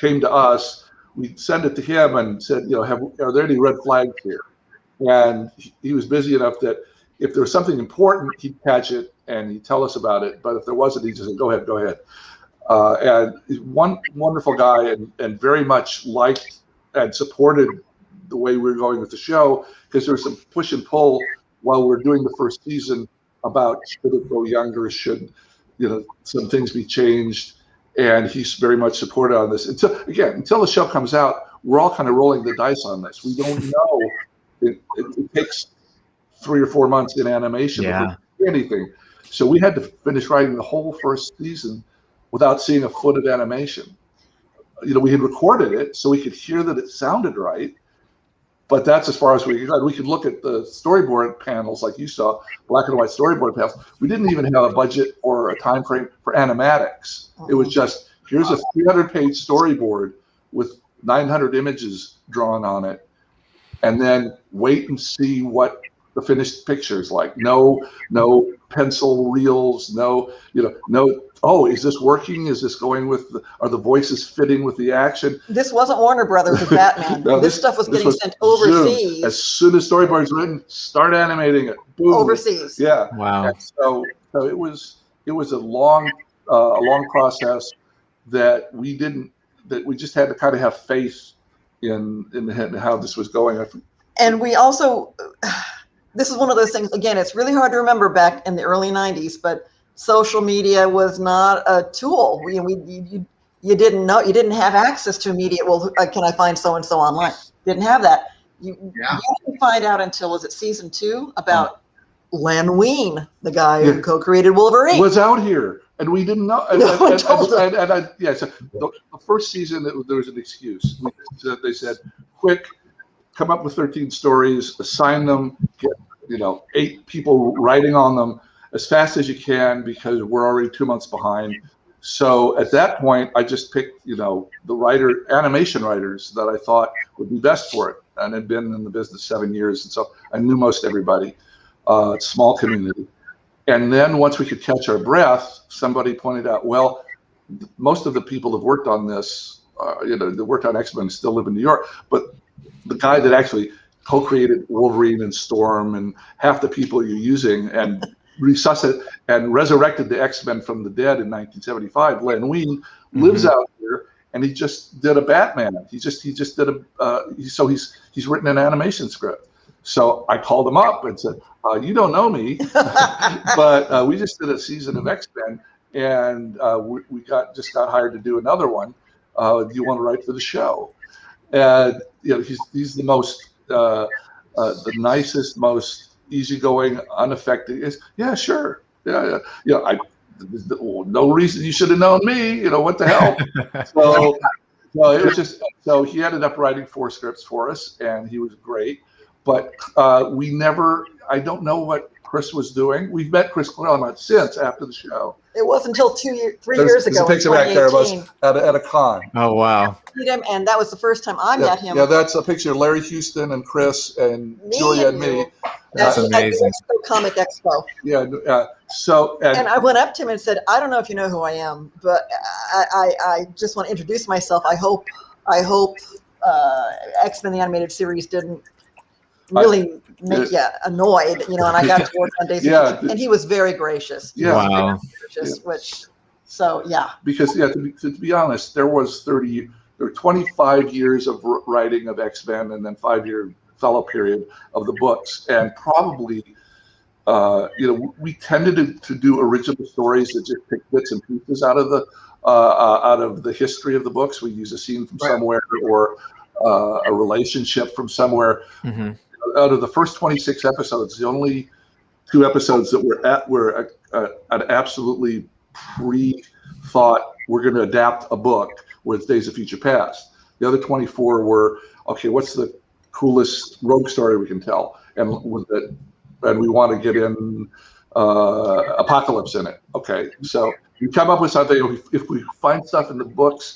came to us. We'd send it to him and said, are there any red flags here? And he was busy enough that if there was something important, he'd catch it and he'd tell us about it. But if there wasn't, he'd just say, go ahead. And he's one wonderful guy and very much liked and supported the way we were going with the show, because there was some push and pull while we were doing the first season about should it go younger, should some things be changed, and he's very much supported on this. Until the show comes out, we're all kind of rolling the dice on this. We don't know. It takes 3 or 4 months in animation to do anything. So we had to finish writing the whole first season without seeing a foot of animation. We had recorded it so we could hear that it sounded right, but that's as far as we could. We could look at the storyboard panels like you saw, black and white storyboard panels. We didn't even have a budget or a time frame for animatics. It was just, here's a 300-page storyboard with 900 images drawn on it, and then wait and see what the finished picture is like. No pencil reels, no, oh, is this working? Is this going with are the voices fitting with the action? This wasn't Warner Brothers with Batman. No, this stuff was getting sent overseas. As soon as storyboard's written, start animating it. Boom. Overseas. Yeah. Wow. And so it was a long process that we just had to kind of have faith in how this was going. And we also, this is one of those things, again, it's really hard to remember back in the early 90s, but social media was not a tool. You didn't know, you didn't have access to immediate, well, can I find so-and-so online? Didn't have that. You didn't find out until, was it season 2, about Len Wein, the guy who co-created Wolverine. Was out here, and we didn't know. No one told us. So the first season, there was an excuse. They said, quick, come up with 13 stories, assign them, get 8 people writing on them as fast as you can, because we're already 2 months behind. So at that point, I just picked, the animation writers that I thought would be best for it, and had been in the business 7 years, and so I knew most everybody. Small community. And then once we could catch our breath, somebody pointed out, well, most of the people that worked on this, that worked on X-Men still live in New York, but the guy that actually co-created Wolverine and Storm and half the people you're using and resuscitated and resurrected the X-Men from the dead in 1975, Len Wein, lives out here, and he just did a Batman. He just did he's written an animation script. So I called him up and said, you don't know me, but we just did a season of X-Men, and we got hired to do another one. Do you want to write for the show? And he's the most, the nicest, most easygoing, unaffected. Yeah, sure. Yeah. No reason you should have known me. What the hell? So it was just. So he ended up writing 4 scripts for us, and he was great. but we never. I don't know what Chris was doing. We've met Chris Claremont since after the show. It was until 3 years ago. There's a picture back there of us at a con. Oh wow! Him, and that was the first time I met him. Yeah, that's a picture of Larry Houston and Chris and Julia and me. That's amazing. At the Comic Expo. Yeah. And I went up to him and said, "I don't know if you know who I am, but I just want to introduce myself. I hope X-Men the Animated Series didn't really make you annoyed, And I got to work on Days of Future, and he was very gracious. Yeah. Wow. Because to be honest, there were 25 years of writing of X-Men and then 5-year fellow period of the books, and probably we tended to do original stories that just pick bits and pieces out of the history of the books. We use a scene from somewhere or a relationship from somewhere. Mm-hmm. Out of the first 26 episodes, the only 2 episodes that were an absolutely pre-thought we're going to adapt a book was Days of Future Past. The other 24 were, okay, what's the coolest rogue story we can tell? And we want to get in Apocalypse in it. Okay, so you come up with something. If we find stuff in the books,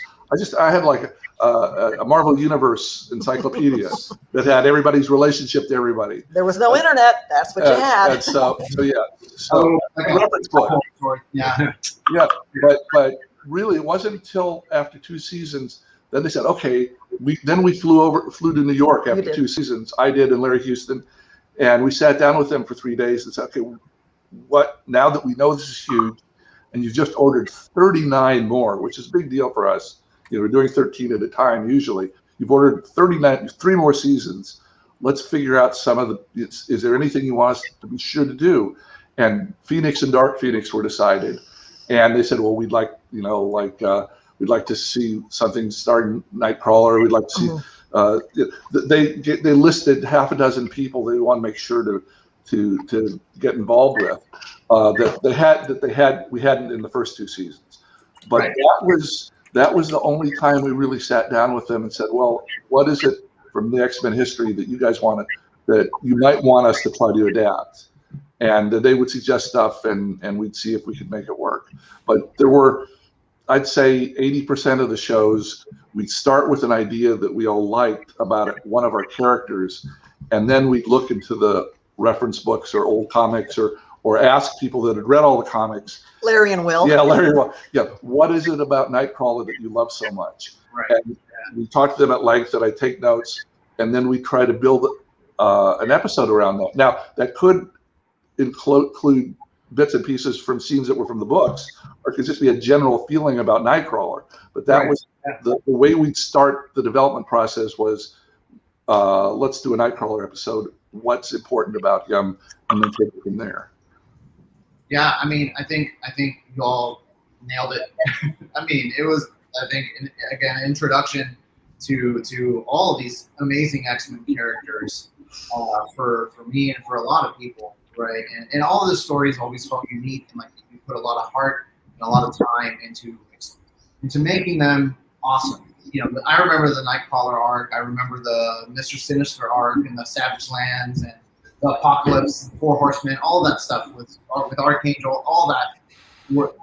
I had like a Marvel Universe encyclopedia that had everybody's relationship to everybody. There was no internet. That's what you had. And so reference book. Yeah. But really, it wasn't until after 2 seasons then they said, okay. We flew to New York after 2 seasons. I did, and Larry Houston, and we sat down with them for 3 days and said, okay, what now that we know this is huge, and you've just ordered 39 more, which is a big deal for us. We're doing 13 at a time usually. You've ordered 39, 3 more seasons. Let's figure out some of is there anything you want us to be sure to do? And Phoenix and Dark Phoenix were decided. And they said, well, we'd like to see something starting Nightcrawler. We'd like to see, they listed half a dozen people they want to make sure to get involved with we hadn't in the first 2 seasons. But that was the only time we really sat down with them and said, well, what is it from the X-Men history that you guys that you might want us to try to adapt? And they would suggest stuff, and we'd see if we could make it work. But there were, I'd say 80% of the shows, we'd start with an idea that we all liked about one of our characters, and then we'd look into the reference books or old comics or ask people that had read all the comics. Larry and Will. Yeah, Larry and Will. Yeah, what is it about Nightcrawler that you love so much? Right. And we talked to them at length, and I take notes, and then we try to build an episode around that. Now, that could include bits and pieces from scenes that were from the books, or it could just be a general feeling about Nightcrawler. But that was the way we'd start the development process was, let's do a Nightcrawler episode. What's important about him, and then take it from there. Yeah, I mean, I think you all nailed it. I mean, it was, I think, again, an introduction to all of these amazing X-Men characters for me and for a lot of people, right? And all of the stories always felt unique, and like you put a lot of heart and a lot of time into making them awesome. I remember the Nightcrawler arc. I remember the Mr. Sinister arc and the Savage Lands and the Apocalypse, 4 Horsemen, all that stuff with Archangel, all that.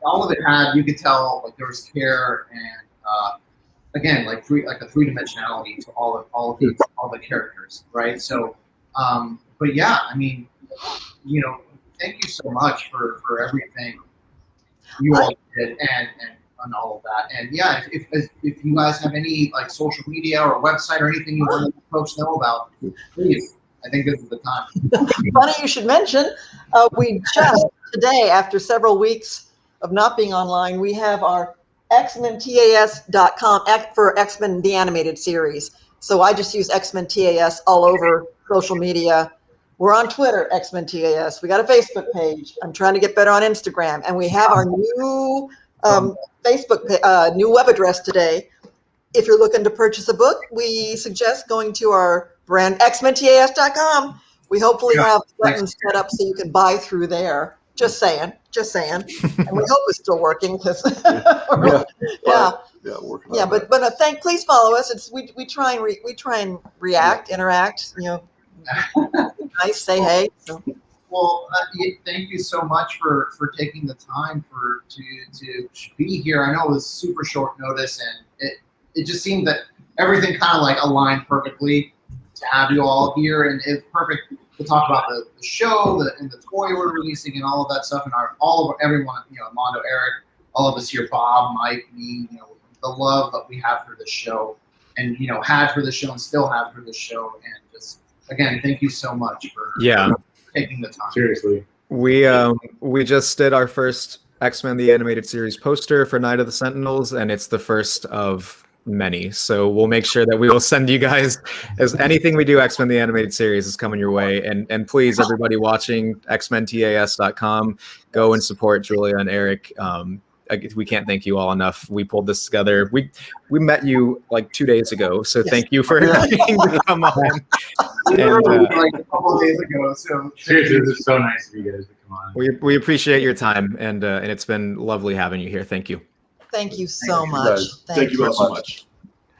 All of it had, you could tell, like there was care and again, like a 3-dimensionality to all the characters, right? So, but yeah, I mean, thank you so much for everything you all did and all of that. And yeah, if you guys have any like social media or website or anything you want to let folks know about, please. I think this is the time. Funny you should mention, we just today, after several weeks of not being online, we have our xmentas.com for X-Men the Animated Series. So I just use X-Men TAS all over social media. We're on Twitter, X-Men TAS. We got a Facebook page. I'm trying to get better on Instagram. And we have our new Facebook, new web address today. If you're looking to purchase a book, we suggest going to our brand, xmentas.com. We hopefully have buttons set up so you can buy through there. Just saying. And we hope it's still working because please follow us. We try and react, interact. Nice, say hey. So. Well, thank you so much for taking the time to be here. I know it was super short notice, and it just seemed that everything kind of like aligned perfectly to have you all here, and it's perfect to talk about the show and the toy we're releasing and all of that stuff, and everyone, Mondo, Eric, all of us here, Bob, Mike, me, the love that we have for the show, and had for the show and still have for the show, and just again, thank you so much for taking the time. Seriously. We just did our first X-Men the Animated Series poster for Night of the Sentinels, and it's the first of many. So we'll make sure that we will send you guys as anything we do X-Men the Animated Series is coming your way. And please, everybody watching, xmentas.com, go and support Julia and Eric. We can't thank you all enough. We pulled this together. We met you like 2 days ago, so thank you for agreeing to come on. Like a couple of days ago. So seriously, this is so nice of you guys to come on. We appreciate your time, and it's been lovely having you here. Thank you. Thank you so much. Thank you all so much.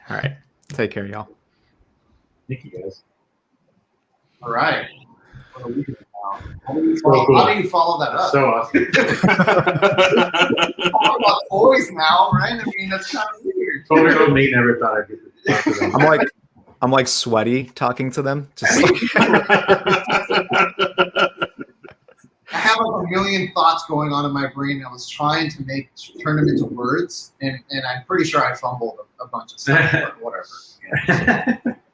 All right, take care, y'all. Thank you, guys. All right. What are we doing now? How do you follow that up? So awesome. Talk about toys now, right? I mean, that's kind of weird. 12-year-old me never thought I'd get to talk to them. I'm like sweaty talking to them. Just like I have like a million thoughts going on in my brain. I was trying to turn them into words, and I'm pretty sure I fumbled a bunch of stuff, but whatever.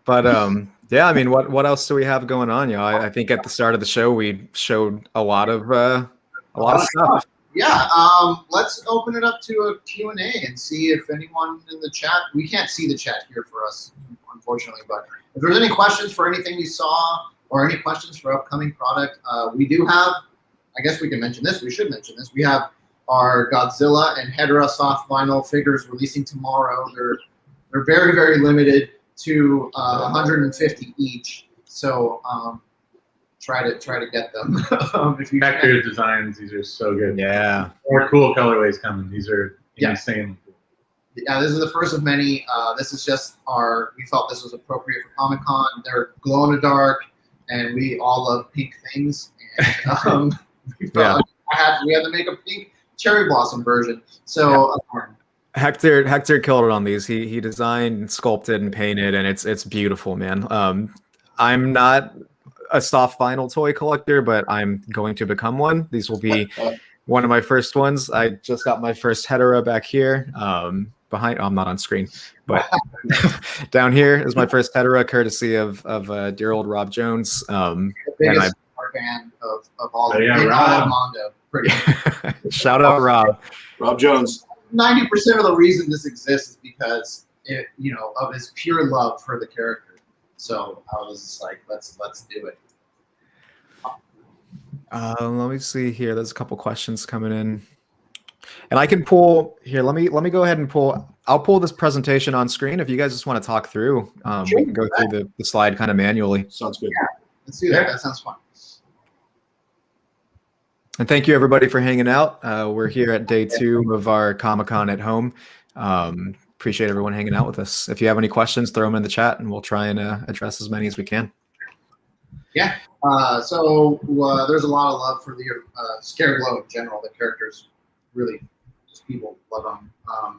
But yeah, I mean, what else do we have going on? I think at the start of the show we showed a lot of stuff. Yeah, let's open it up to a Q&A and see if anyone in the chat. We can't see the chat here for us, unfortunately, but if there's any questions for anything you saw or any questions for upcoming product, we do have. I guess we can mention this. We should mention this. We have our Godzilla and Hedorah soft vinyl figures releasing tomorrow. They're very, very limited to 150 each. So try to get them. If you Vector designs, these are so good. Yeah. More cool colorways coming. These are insane. Yeah, this is the first of many. This is just we felt this was appropriate for Comic-Con. They're glow in the dark, and we all love pink things. And we had to make a pink cherry blossom version. So Hector killed it on these. He designed, and sculpted, and painted, and it's beautiful, man. I'm not a soft vinyl toy collector, but I'm going to become one. These will be one of my first ones. I just got my first Hedorah back here. Behind, I'm not on screen, but down here is my first Hedorah, courtesy of dear old Rob Jones. The biggest fan of all of Mondo. Pretty Shout out Rob Jones. 90% of the reason this exists is because of his pure love for the character. So I was just like, let's do it. Let me see here. There's a couple questions coming in, and I can pull here. Let me go ahead and pull. I'll pull this presentation on screen if you guys just want to talk through. We can go through the slide kind of manually. Sounds good. Yeah, let's do that. That sounds fun. And thank you everybody for hanging out. We're here at day 2 of our Comic-Con at home. Appreciate everyone hanging out with us. If you have any questions, throw them in the chat and we'll try and address as many as we can. Yeah. So there's a lot of love for the Scareglow in general. The characters really, just people love them.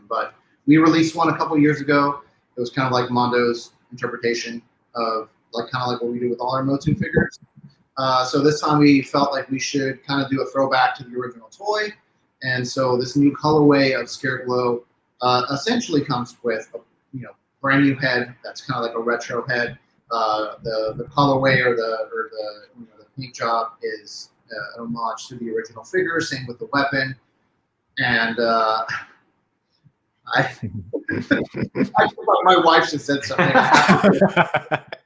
But we released one a couple years ago. It was kind of like Mondo's interpretation of kind of like what we do with all our Motu figures. So this time we felt like we should kind of do a throwback to the original toy. And so this new colorway of Scareglow essentially comes with a brand new head that's kind of like a retro head. The colorway or the paint job is an homage to the original figure. Same with the weapon. And my wife just said something.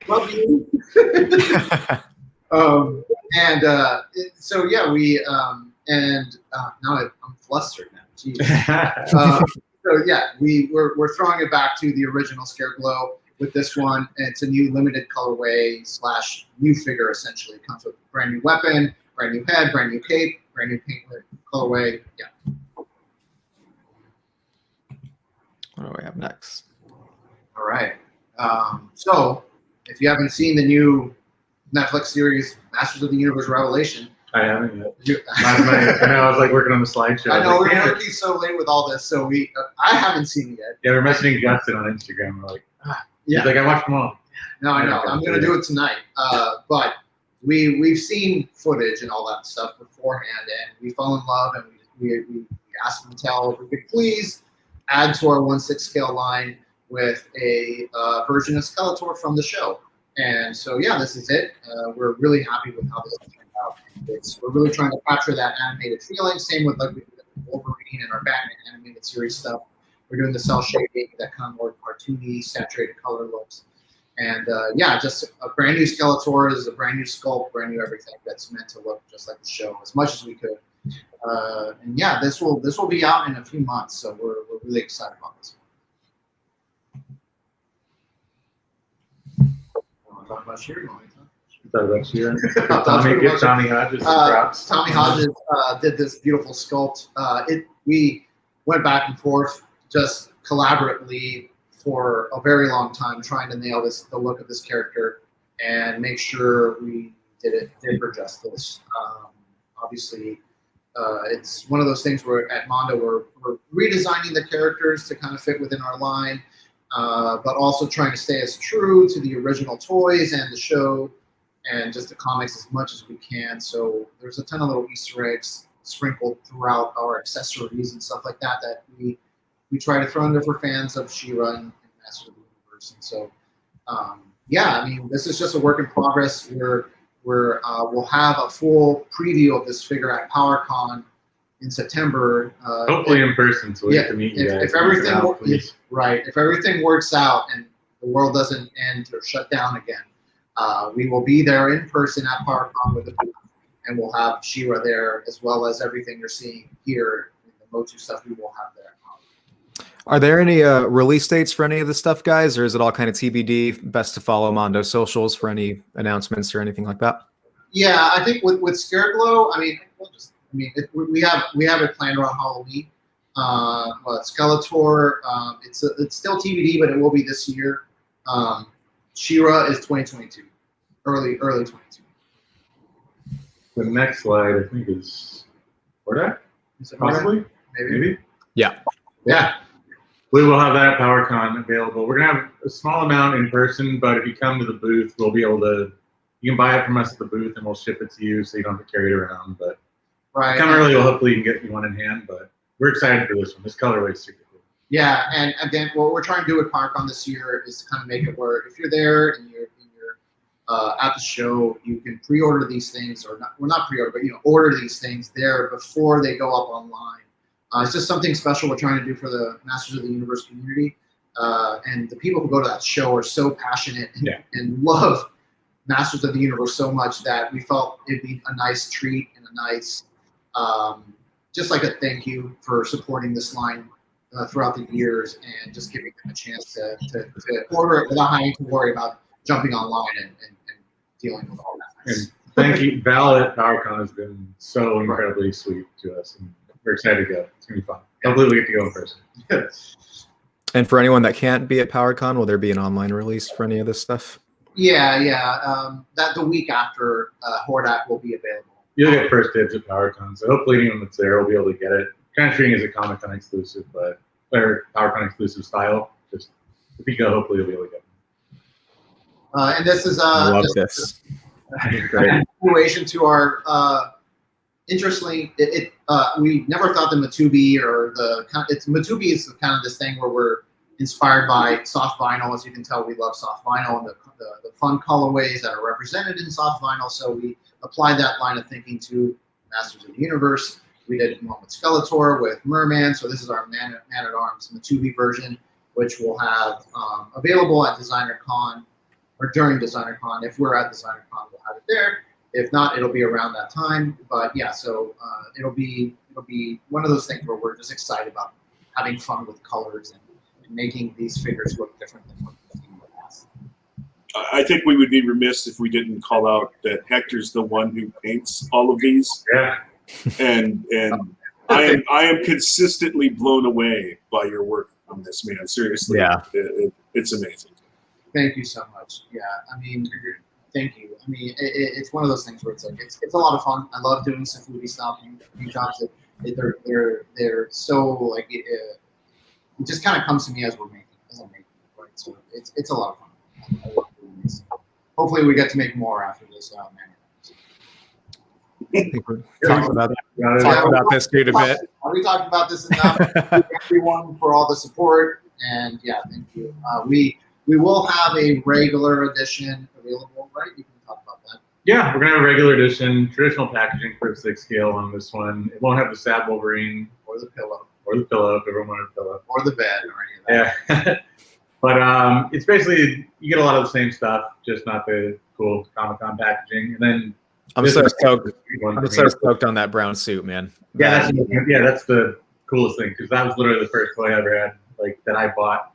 Love you. So yeah, we and now I'm flustered now. Jeez. So yeah, we're throwing it back to the original Scareglow with this one. It's a new limited colorway / new figure essentially. It comes with a brand new weapon, brand new head, brand new cape, brand new paint colorway. Yeah. What do we have next? All right. So if you haven't seen the new Netflix series Masters of the Universe Revelation. I haven't yet. Last night, I know I was like working on the slideshow. I know like, we're working so late with all this, so I haven't seen it yet. Yeah, we're messaging Justin on Instagram. We're like, yeah, he's like, I watched them all. No, I know. I'm gonna do it tonight. But we've seen footage and all that stuff beforehand, and we fell in love, and we asked Mattel if we could please add to our 1/6 scale line with a version of Skeletor from the show. And so yeah, this is it. We're really happy with how this turned out. We're really trying to capture that animated feeling. Same with like we did with Wolverine and our Batman animated series stuff. We're doing the cell shading, that kind of more cartoony, saturated color looks. And yeah, just a brand new Skeletor is a brand new sculpt, brand new everything that's meant to look just like the show as much as we could. And yeah, this will be out in a few months, so we're really excited about this. Talk about Shiri Noise, huh? Talk about Shiri. Tommy Hodges. Tommy Hodges did this beautiful sculpt. We went back and forth just collaboratively for a very long time trying to nail the look of this character and make sure we did her justice. Obviously, it's one of those things where at Mondo we're redesigning the characters to kind of fit within our line. But also trying to stay as true to the original toys and the show and just the comics as much as we can. So there's a ton of little Easter eggs sprinkled throughout our accessories and stuff like that we try to throw in there for fans of She-Ra and Masters of the Universe. And so, yeah, I mean, this is just a work in progress. We'll have a full preview of this figure at PowerCon in September. Hopefully in person, so we have to meet you guys. If everything works out and the world doesn't end or shut down again, we will be there in person at PowerCon with the booth, and we'll have She-Ra there as well as everything you're seeing here in the Motu stuff. We will have there. Are there any release dates for any of this stuff, guys, or is it all kind of TBD? Best to follow Mondo socials for any announcements or anything like that. Yeah, I think with Scared Glow, we have it planned around Halloween. Skeletor, it's still TBD, but it will be this year. She-Ra is 2022, early 2022. The next slide, I think, is Hordak. Possibly, maybe. Yeah. We will have that at PowerCon available. We're gonna have a small amount in person, but if you come to the booth, we'll be able to. You can buy it from us at the booth, and we'll ship it to you, so you don't have to carry it around. But come early, we'll hopefully you can get you one in hand. But we're excited for this one. This colorway is super cool. Yeah, and again, what we're trying to do at PowerCon this year is to kind of make it where if you're there and you're at the show, you can pre-order these things, or not pre-order, but order these things there before they go up online. It's just something special we're trying to do for the Masters of the Universe community, and the people who go to that show are so passionate and love Masters of the Universe so much that we felt it'd be a nice treat and a nice, just like a thank you for supporting this line throughout the years and just giving them a chance to order it without having to worry about jumping online and dealing with all that. And thank you. Val at PowerCon has been so incredibly sweet to us, and we're excited to go. It's going to be fun. Hopefully we get to go in person. And for anyone that can't be at PowerCon, will there be an online release for any of this stuff? Yeah. That the week after Hordak will be available. You'll get first dibs at PowerCon, so hopefully anyone that's there will be able to get it. Kind of treating it as a Comic-Con exclusive, or PowerCon exclusive style. Just if you go, hopefully you'll be able to get it. And this is I love this. Great. Continuation to our interestingly, we never thought the Matubi Matubi is kind of this thing where we're inspired by soft vinyl. As you can tell, we love soft vinyl and the fun colorways that are represented in soft vinyl. So we applied that line of thinking to Masters of the Universe. We did one with Skeletor, with Merman. So this is our Man at Arms Matubi version, which we'll have available at Designer Con or during Designer Con. If we're at Designer Con, we'll have it there. If not, it'll be around that time. But yeah, so it'll be one of those things where we're just excited about having fun with colors and making these figures look different than what we've seen in the past. I think we would be remiss if we didn't call out that Hector's the one who paints all of these. Yeah. And I am consistently blown away by your work on this, man. Seriously. Yeah. It's amazing. Thank you so much. Yeah, I mean, thank you. I mean, it's one of those things where it's like it's a lot of fun. I love doing some foodie stuff. You jobs they're so like it just kind of comes to me as I'm making, right? So it's a lot of fun. I love doing this. Hopefully, we get to make more after this. I think we're talking about this dude a bit. We talked about this enough. Thank everyone for all the support, and yeah, thank you. We will have a regular edition available, right? You can talk about that. Yeah, we're gonna have a regular edition, traditional packaging for 6 scale on this one. It won't have the sad Wolverine Or the pillow. or the pillow if everyone wanted a pillow. Or the bed or any of that. Yeah. But it's basically you get a lot of the same stuff, just not the cool Comic-Con packaging. And then I'm so stoked on that brown suit, man. Yeah, that's the coolest thing because that was literally the first toy I ever had, like that I bought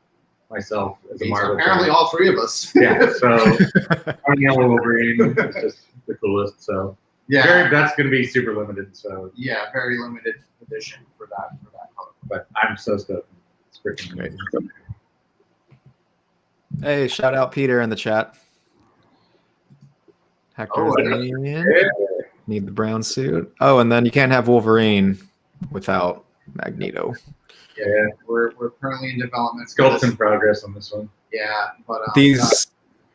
myself as a Marvel. Apparently, fan. all 3 of us. Yeah, so Yellow Wolverine is just the coolest. So Yeah, that's going to be super limited. So yeah, very limited edition for that color. but I'm so stoked. It's freaking amazing. Hey, shout out Peter in the chat. Hector need the brown suit. Oh, and then you can't have Wolverine without Magneto. Yeah, we're currently in development. Sculpt's in progress on this one. Yeah, but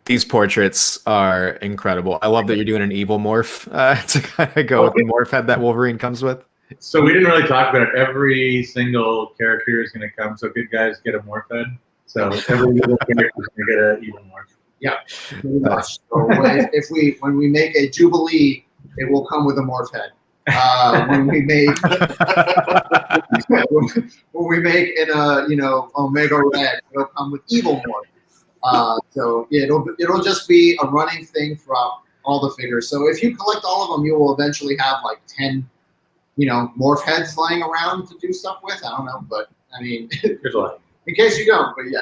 these portraits are incredible. I love that you're doing an evil morph to kind of go with the morph head that Wolverine comes with. So we didn't really talk about it. Every single character is going to come. So good guys get a morph head. So every little character is going to get an evil morph. Yeah, pretty much. So when we make a Jubilee, it will come with a morph head. When we make in a Omega Red, it'll come with evil morph. So it'll just be a running thing throughout all the figures. So if you collect all of them, you will eventually have like 10, morph heads lying around to do stuff with. I don't know, but I mean, There's a lot. in case you don't, but yeah.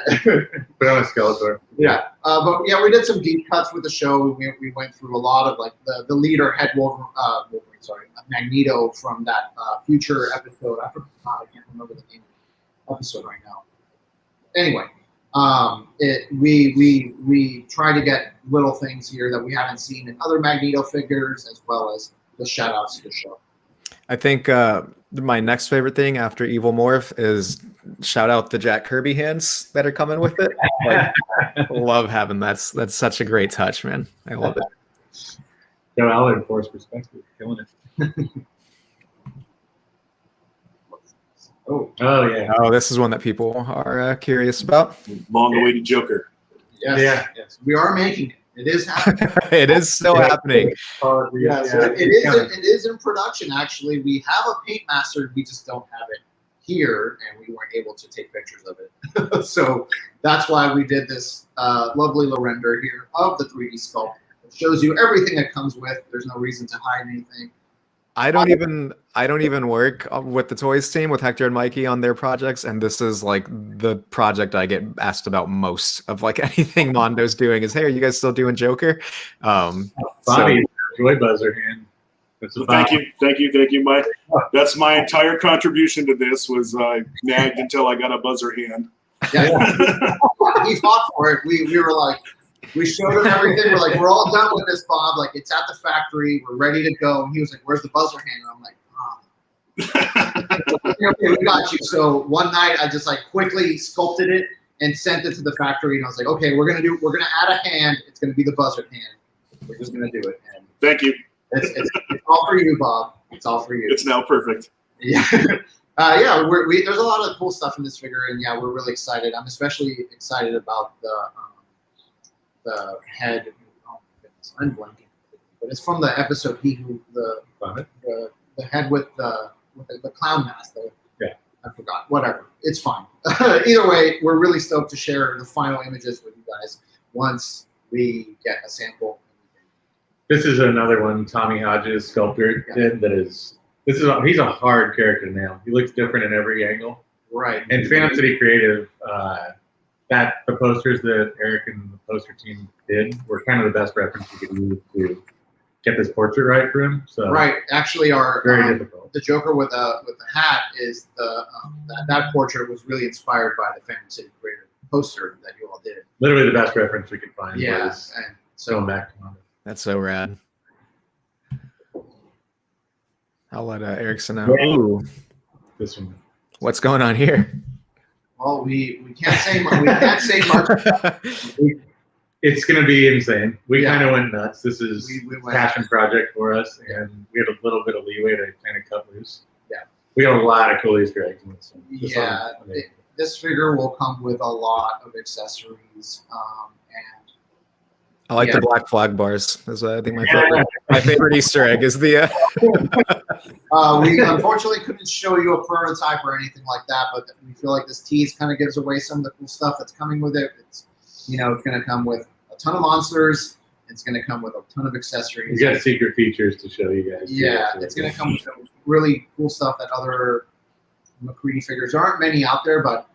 Put on a Skeletor. Yeah, but yeah, we did some deep cuts with the show. We went through a lot of like the leader head Magneto from that future episode. I can't remember the name of the episode right now. Anyway, we try to get little things here that we haven't seen in other Magneto figures, as well as the shout outs to the show. I think my next favorite thing after Evil Morph is shout out the Jack Kirby hands that are coming with it. Like, love having that's such a great touch, man. I love it. Joe Allen, Force Perspective, killing it. Oh yeah. Oh, this is one that people are curious about. Long-awaited Joker. Yes, yes, we are making it. It is happening. It is still happening. Yes, it is in production. Actually, we have a paint master. We just don't have it here, and we weren't able to take pictures of it. So that's why we did this lovely little render here of the 3D sculpt. It shows you everything that comes with. There's no reason to hide anything. I don't even work with the toys team with Hector and Mikey on their projects, and this is like the project I get asked about most of like anything Mondo's doing is, hey, are you guys still doing Joker? Bobby, joy buzzer hand. So thank you, Mike. That's my entire contribution to this was I nagged until I got a buzzer hand. Yeah. He fought for it. We were like, we showed him everything. We're like, we're all done with this, Bob. Like, it's at the factory. We're ready to go. And he was like, where's the buzzer hand? And I'm like, okay, we got you. So one night I just like quickly sculpted it and sent it to the factory. And I was like, okay, we're gonna add a hand. It's gonna be the buzzer hand. We're just gonna do it. And Thank you. it's all for you, Bob. It's all for you. It's now perfect. Yeah. There's a lot of cool stuff in this figure, and yeah, we're really excited. I'm especially excited about the head. Oh my goodness, I'm blanking. But it's from the episode the head with the clown mask. I forgot. Whatever. It's fine. Either way, we're really stoked to share the final images with you guys once we get a sample. This is another one Tommy Hodges sculptor did he's a hard character to nail. He looks different in every angle. Right. And Phantom City Creative, the posters that Eric and the poster team did were kind of the best reference you could use to get this portrait right for him. So right. Actually, very difficult. The Joker with the hat is that portrait was really inspired by the Phantom City Creative poster that you all did. Literally the best reference we could find. Yeah, and so back to Mondo. That's so rad. I'll let Erickson know. Ooh, This one. what's going on here? Well, we can't say much. We can't say much. It's going to be insane. We Yeah. kind of went nuts. This is We a went- passion project for us, and we had a little bit of leeway to kind of cut loose. Yeah. We got a lot of cool Easter eggs in this one. Yeah, this figure will come with a lot of accessories, and I like Yeah. the black flag bars. That's I think my favorite Easter egg is the. we unfortunately couldn't show you a prototype or anything like that, but we feel like this tease kind of gives away some of the cool stuff that's coming with it. It's it's going to come with a ton of monsters. It's going to come with a ton of accessories. We got secret features to show you guys. too, Yeah, so it's going to come with some really cool stuff that other McCready figures. There aren't many out there, but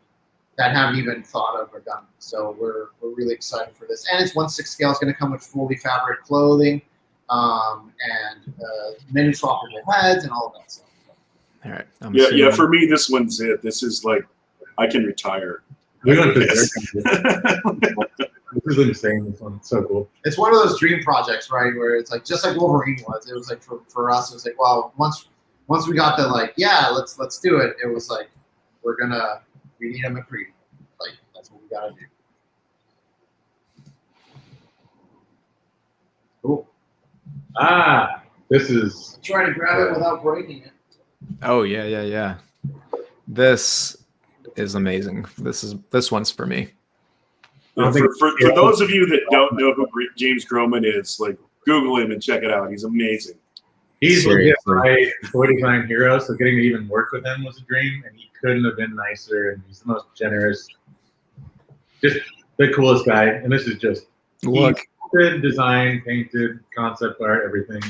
that haven't even thought of or done. So we're really excited for this. And it's 1/6 scale. It's going to come with fully fabric clothing and many swappable heads and all of that stuff. All right. Yeah. For me, this one's it. This is like I can retire. We went to Yes. This is insane. This one, it's so cool. It's one of those dream projects, right? Where it's like just like Wolverine was. It was like for us, it was like, well, once we got the like, yeah, let's do it. It was like we need a McCready. Like that's what we gotta do. Cool. This is. Try to grab it without breaking it. Oh yeah. This is amazing. This one's for me. For those of you that don't know who James Groman is, like Google him and check it out. He's amazing. He's Seriously. my toy design hero, so getting to even work with him was a dream, and he couldn't have been nicer, and he's the most generous, just the coolest guy. And this is just Look, design, painted, concept art, everything.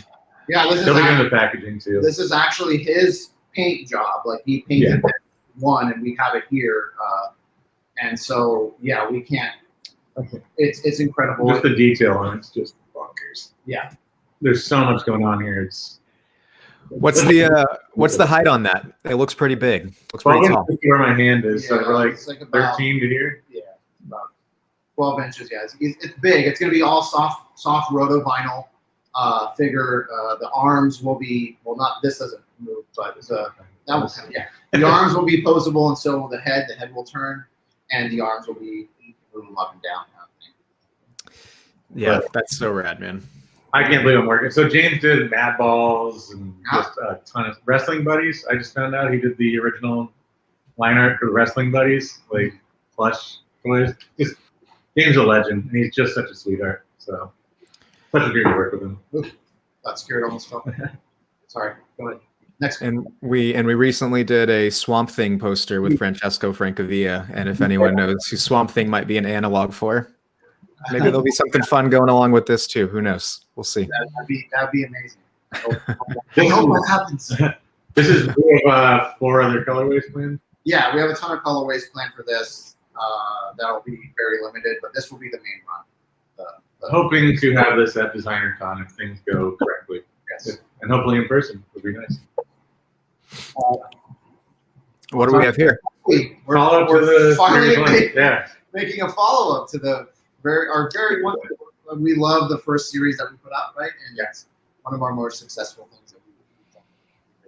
Yeah, Still doing the packaging too. this is actually his paint job. Like he painted one, and we have it here. And so yeah, we can't. It's incredible. Just the detail on it's just bonkers. Yeah. There's so much going on here. It's what's the height on that? It looks pretty big. Looks pretty tall. where my hand is. So Yeah, we're like it's like about 13 to here. Yeah, about 12 inches. Yeah, it's big. It's going to be all soft roto vinyl figure. The arms will be not. This doesn't move, but that will come. Yeah, the arms will be posable, and so will the head. The head will turn, and the arms will be moving up and down. Kind of thing. Yeah, that's so rad, man. I can't believe I'm working. So James did Mad Balls and just a ton of Wrestling Buddies. I just found out he did the original line art for Wrestling Buddies, like plush toys. Just James a legend, and he's just such a sweetheart. So such a great to work with him. Got scared almost. Fell. Sorry. Go ahead. Next. And we recently did a Swamp Thing poster with Francesco Francavilla, and if anyone knows who Swamp Thing might be an analog for, maybe there'll be something fun going along with this too. Who knows? We'll see. That'd be amazing. I hope that happens. This is we have 4 other colorways planned. Yeah, we have a ton of colorways planned for this. That'll be very limited, but this will be the main run. Hoping to have this at Designer Con if things go correctly. Yes. And hopefully in person would be nice. What do we have here? We're Follow up to the finally series one. making a follow up to the very wonderful. We love the first series that we put out, right? And yes, one of our more successful things that we've done.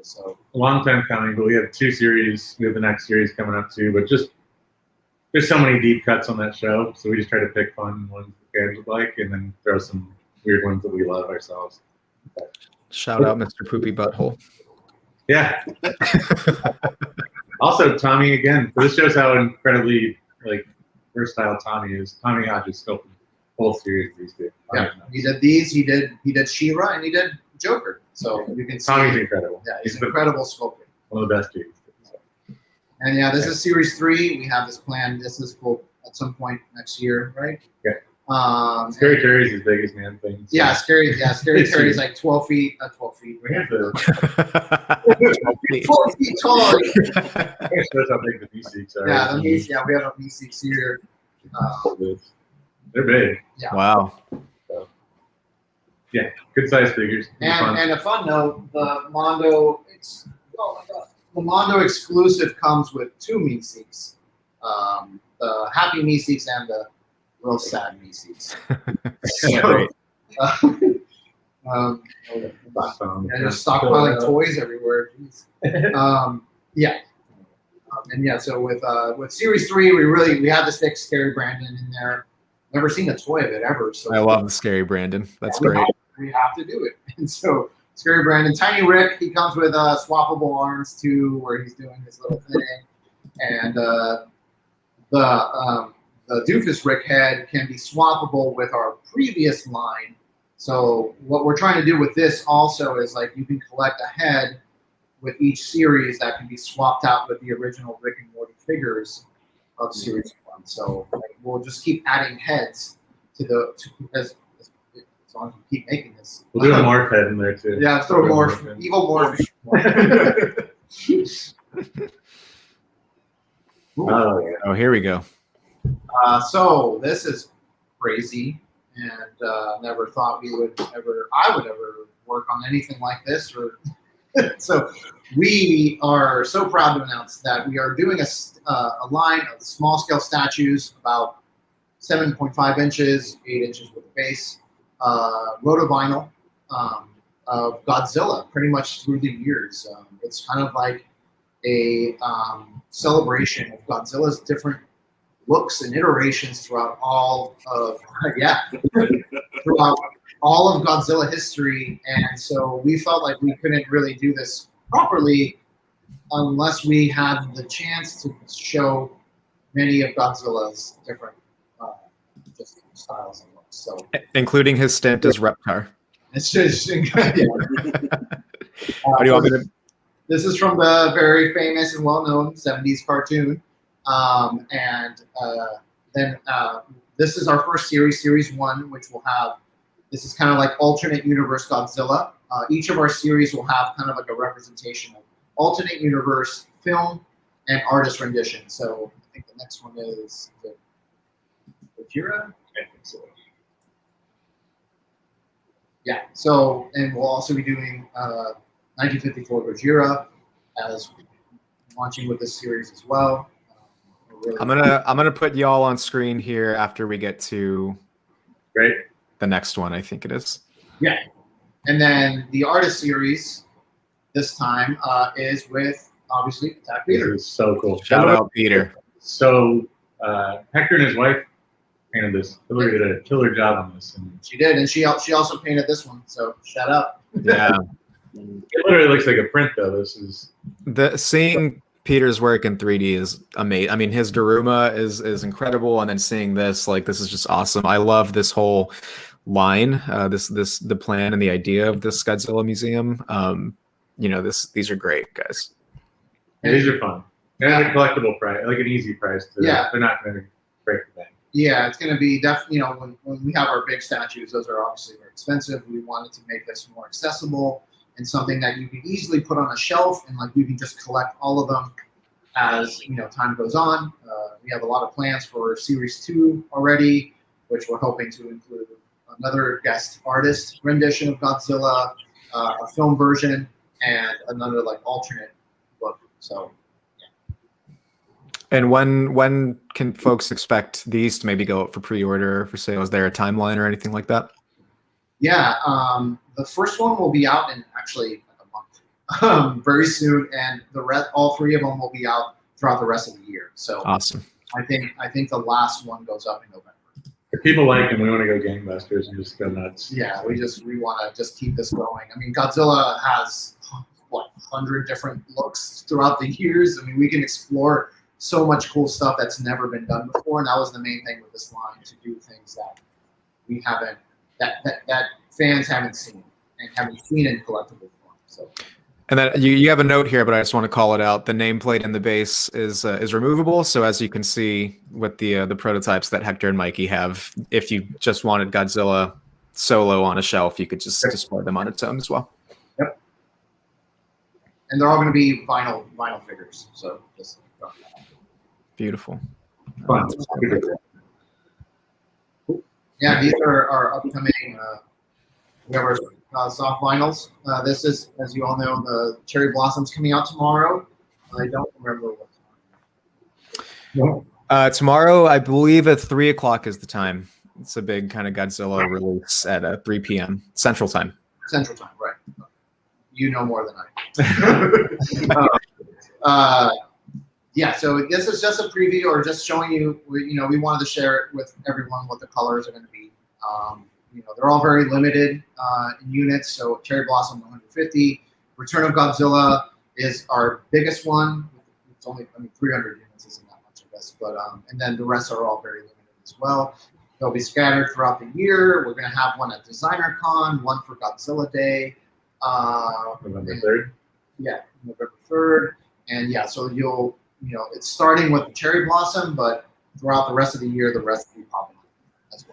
So A long time coming, but we have 2 series. We have the next series coming up too. But just there's so many deep cuts on that show, so we just try to pick fun ones the fans would like, and then throw some weird ones that we love ourselves. Shout out Mr. Poopy Butthole. Yeah. Also, Tommy again. This shows how incredibly versatile Tommy is. Tommy Hodges sculpted whole series of these two. yeah, he did these. He did She-Ra, and he did Joker. So you can see. Tommy's incredible. Yeah, he's an incredible sculptor. One of the best dudes. And yeah, this is series 3. We have this planned. This is at some point next year, right? Yeah. Scary Terry's his biggest man thing. So. Yeah, Scary Terry's like 12 feet. 12 feet. We have to 12 feet tall. shows how big the V6s are. Yeah, we have a V6 here. They're big. Yeah. Wow. Yeah, good size figures. And a fun note, the Mondo, the Mondo exclusive comes with 2 Meeseeks. The Happy Meeseeks and the Real Sad Meeseeks. Yeah, right. Um, Awesome. just stockpiling toys everywhere. Yeah. And yeah, so with Series 3, we had to stick Scary Brandon in there. Never seen a toy of it ever. So I love the Scary Brandon. That's great. We have to do it. And so Scary Brandon, Tiny Rick, he comes with swappable arms too, where he's doing his little thing. And the Doofus Rick head can be swappable with our previous line. So what we're trying to do with this also is like you can collect a head with each series that can be swapped out with the original Rick and Morty figures of Series 1. So we'll just keep adding heads as long as we keep making this. We'll do a Morph head in there too. Yeah, throw Morph, evil Morph. Oh, yeah. Oh, here we go. So this is crazy, and never thought I would ever work on anything like this. So we are so proud to announce that we are doing a line of small scale statues, about 7.5 inches, 8 inches with a base, rotovinyl of Godzilla, pretty much through the years. It's kind of like a celebration of Godzilla's different looks and iterations throughout all of all of Godzilla history, and so we felt like we couldn't really do this properly unless we had the chance to show many of Godzilla's different just styles and looks. So, including his stint as Reptar. It's just What do you want me to? This is from the very famous and well-known 70s cartoon, and then this is our first series, Series 1, which will have. This is kind of like alternate universe Godzilla. Each of our series will have kind of like a representation of alternate universe film and artist rendition. So I think the next one is Gojira. I think so. Yeah. So, and we'll also be doing 1954 Gojira as launching with this series as well. Really I'm gonna put y'all on screen here after we get to the next one. I think it is. Yeah. And then the artist series this time is with obviously Attack Peter. This is so cool. Shout out Peter. So Hector and his wife painted this. Hillary did a killer job on this. And She did, and she also painted this one. So shout out. Yeah. it literally looks like a print though. This is Seeing Peter's work in 3D is amazing. I mean, his Daruma is incredible, and then seeing this, like, this is just awesome. I love this whole line, the plan and the idea of this Godzilla Museum. These are great, guys. Yeah, these are fun. They're at a collectible price, like an easy price. They're not going to break the bank. Yeah, it's going to be definitely. When we have our big statues, those are obviously very expensive. We wanted to make this more accessible and something that you can easily put on a shelf, and like you can just collect all of them as time goes on. We have a lot of plans for Series 2 already, which we're hoping to include another guest artist rendition of Godzilla, a film version, and another like alternate look. So. And when can folks expect these to maybe go up for pre-order, for sale? Is there a timeline or anything like that? Yeah, the first one will be out in actually a month, very soon, and all three of them will be out throughout the rest of the year. So awesome. I think the last one goes up in November. If people like them, we want to go gangbusters and just go nuts. Yeah, we want to just keep this going. I mean, Godzilla has 100 different looks throughout the years. I mean, we can explore so much cool stuff that's never been done before, and that was the main thing with this line, to do things that we haven't, that fans haven't seen and haven't seen in collectible form. So. And then you have a note here, but I just want to call it out. The nameplate in the base is removable. So as you can see with the prototypes that Hector and Mikey have, if you just wanted Godzilla solo on a shelf, you could just display them on its own as well. Yep. And they're all going to be vinyl figures. So just. Beautiful. Yeah, these are our upcoming. We have our soft vinyls. This is, as you all know, the Cherry Blossoms coming out tomorrow. I don't remember what time. Tomorrow, I believe at 3:00 is the time. It's a big kind of Godzilla release at 3 p.m. Central Time. Central Time, right? You know more than I. Yeah, so this is just a preview, or just showing you. We wanted to share it with everyone what the colors are going to be. They're all very limited in units. So Cherry Blossom 150, Return of Godzilla is our biggest one. It's only 300 units isn't that much, I guess. But and then the rest are all very limited as well. They'll be scattered throughout the year. We're going to have one at Designer Con, one for Godzilla Day. November 3rd. Yeah, November 3rd. And yeah, so it's starting with the Cherry Blossom, but throughout the rest of the year, the rest will be popping up as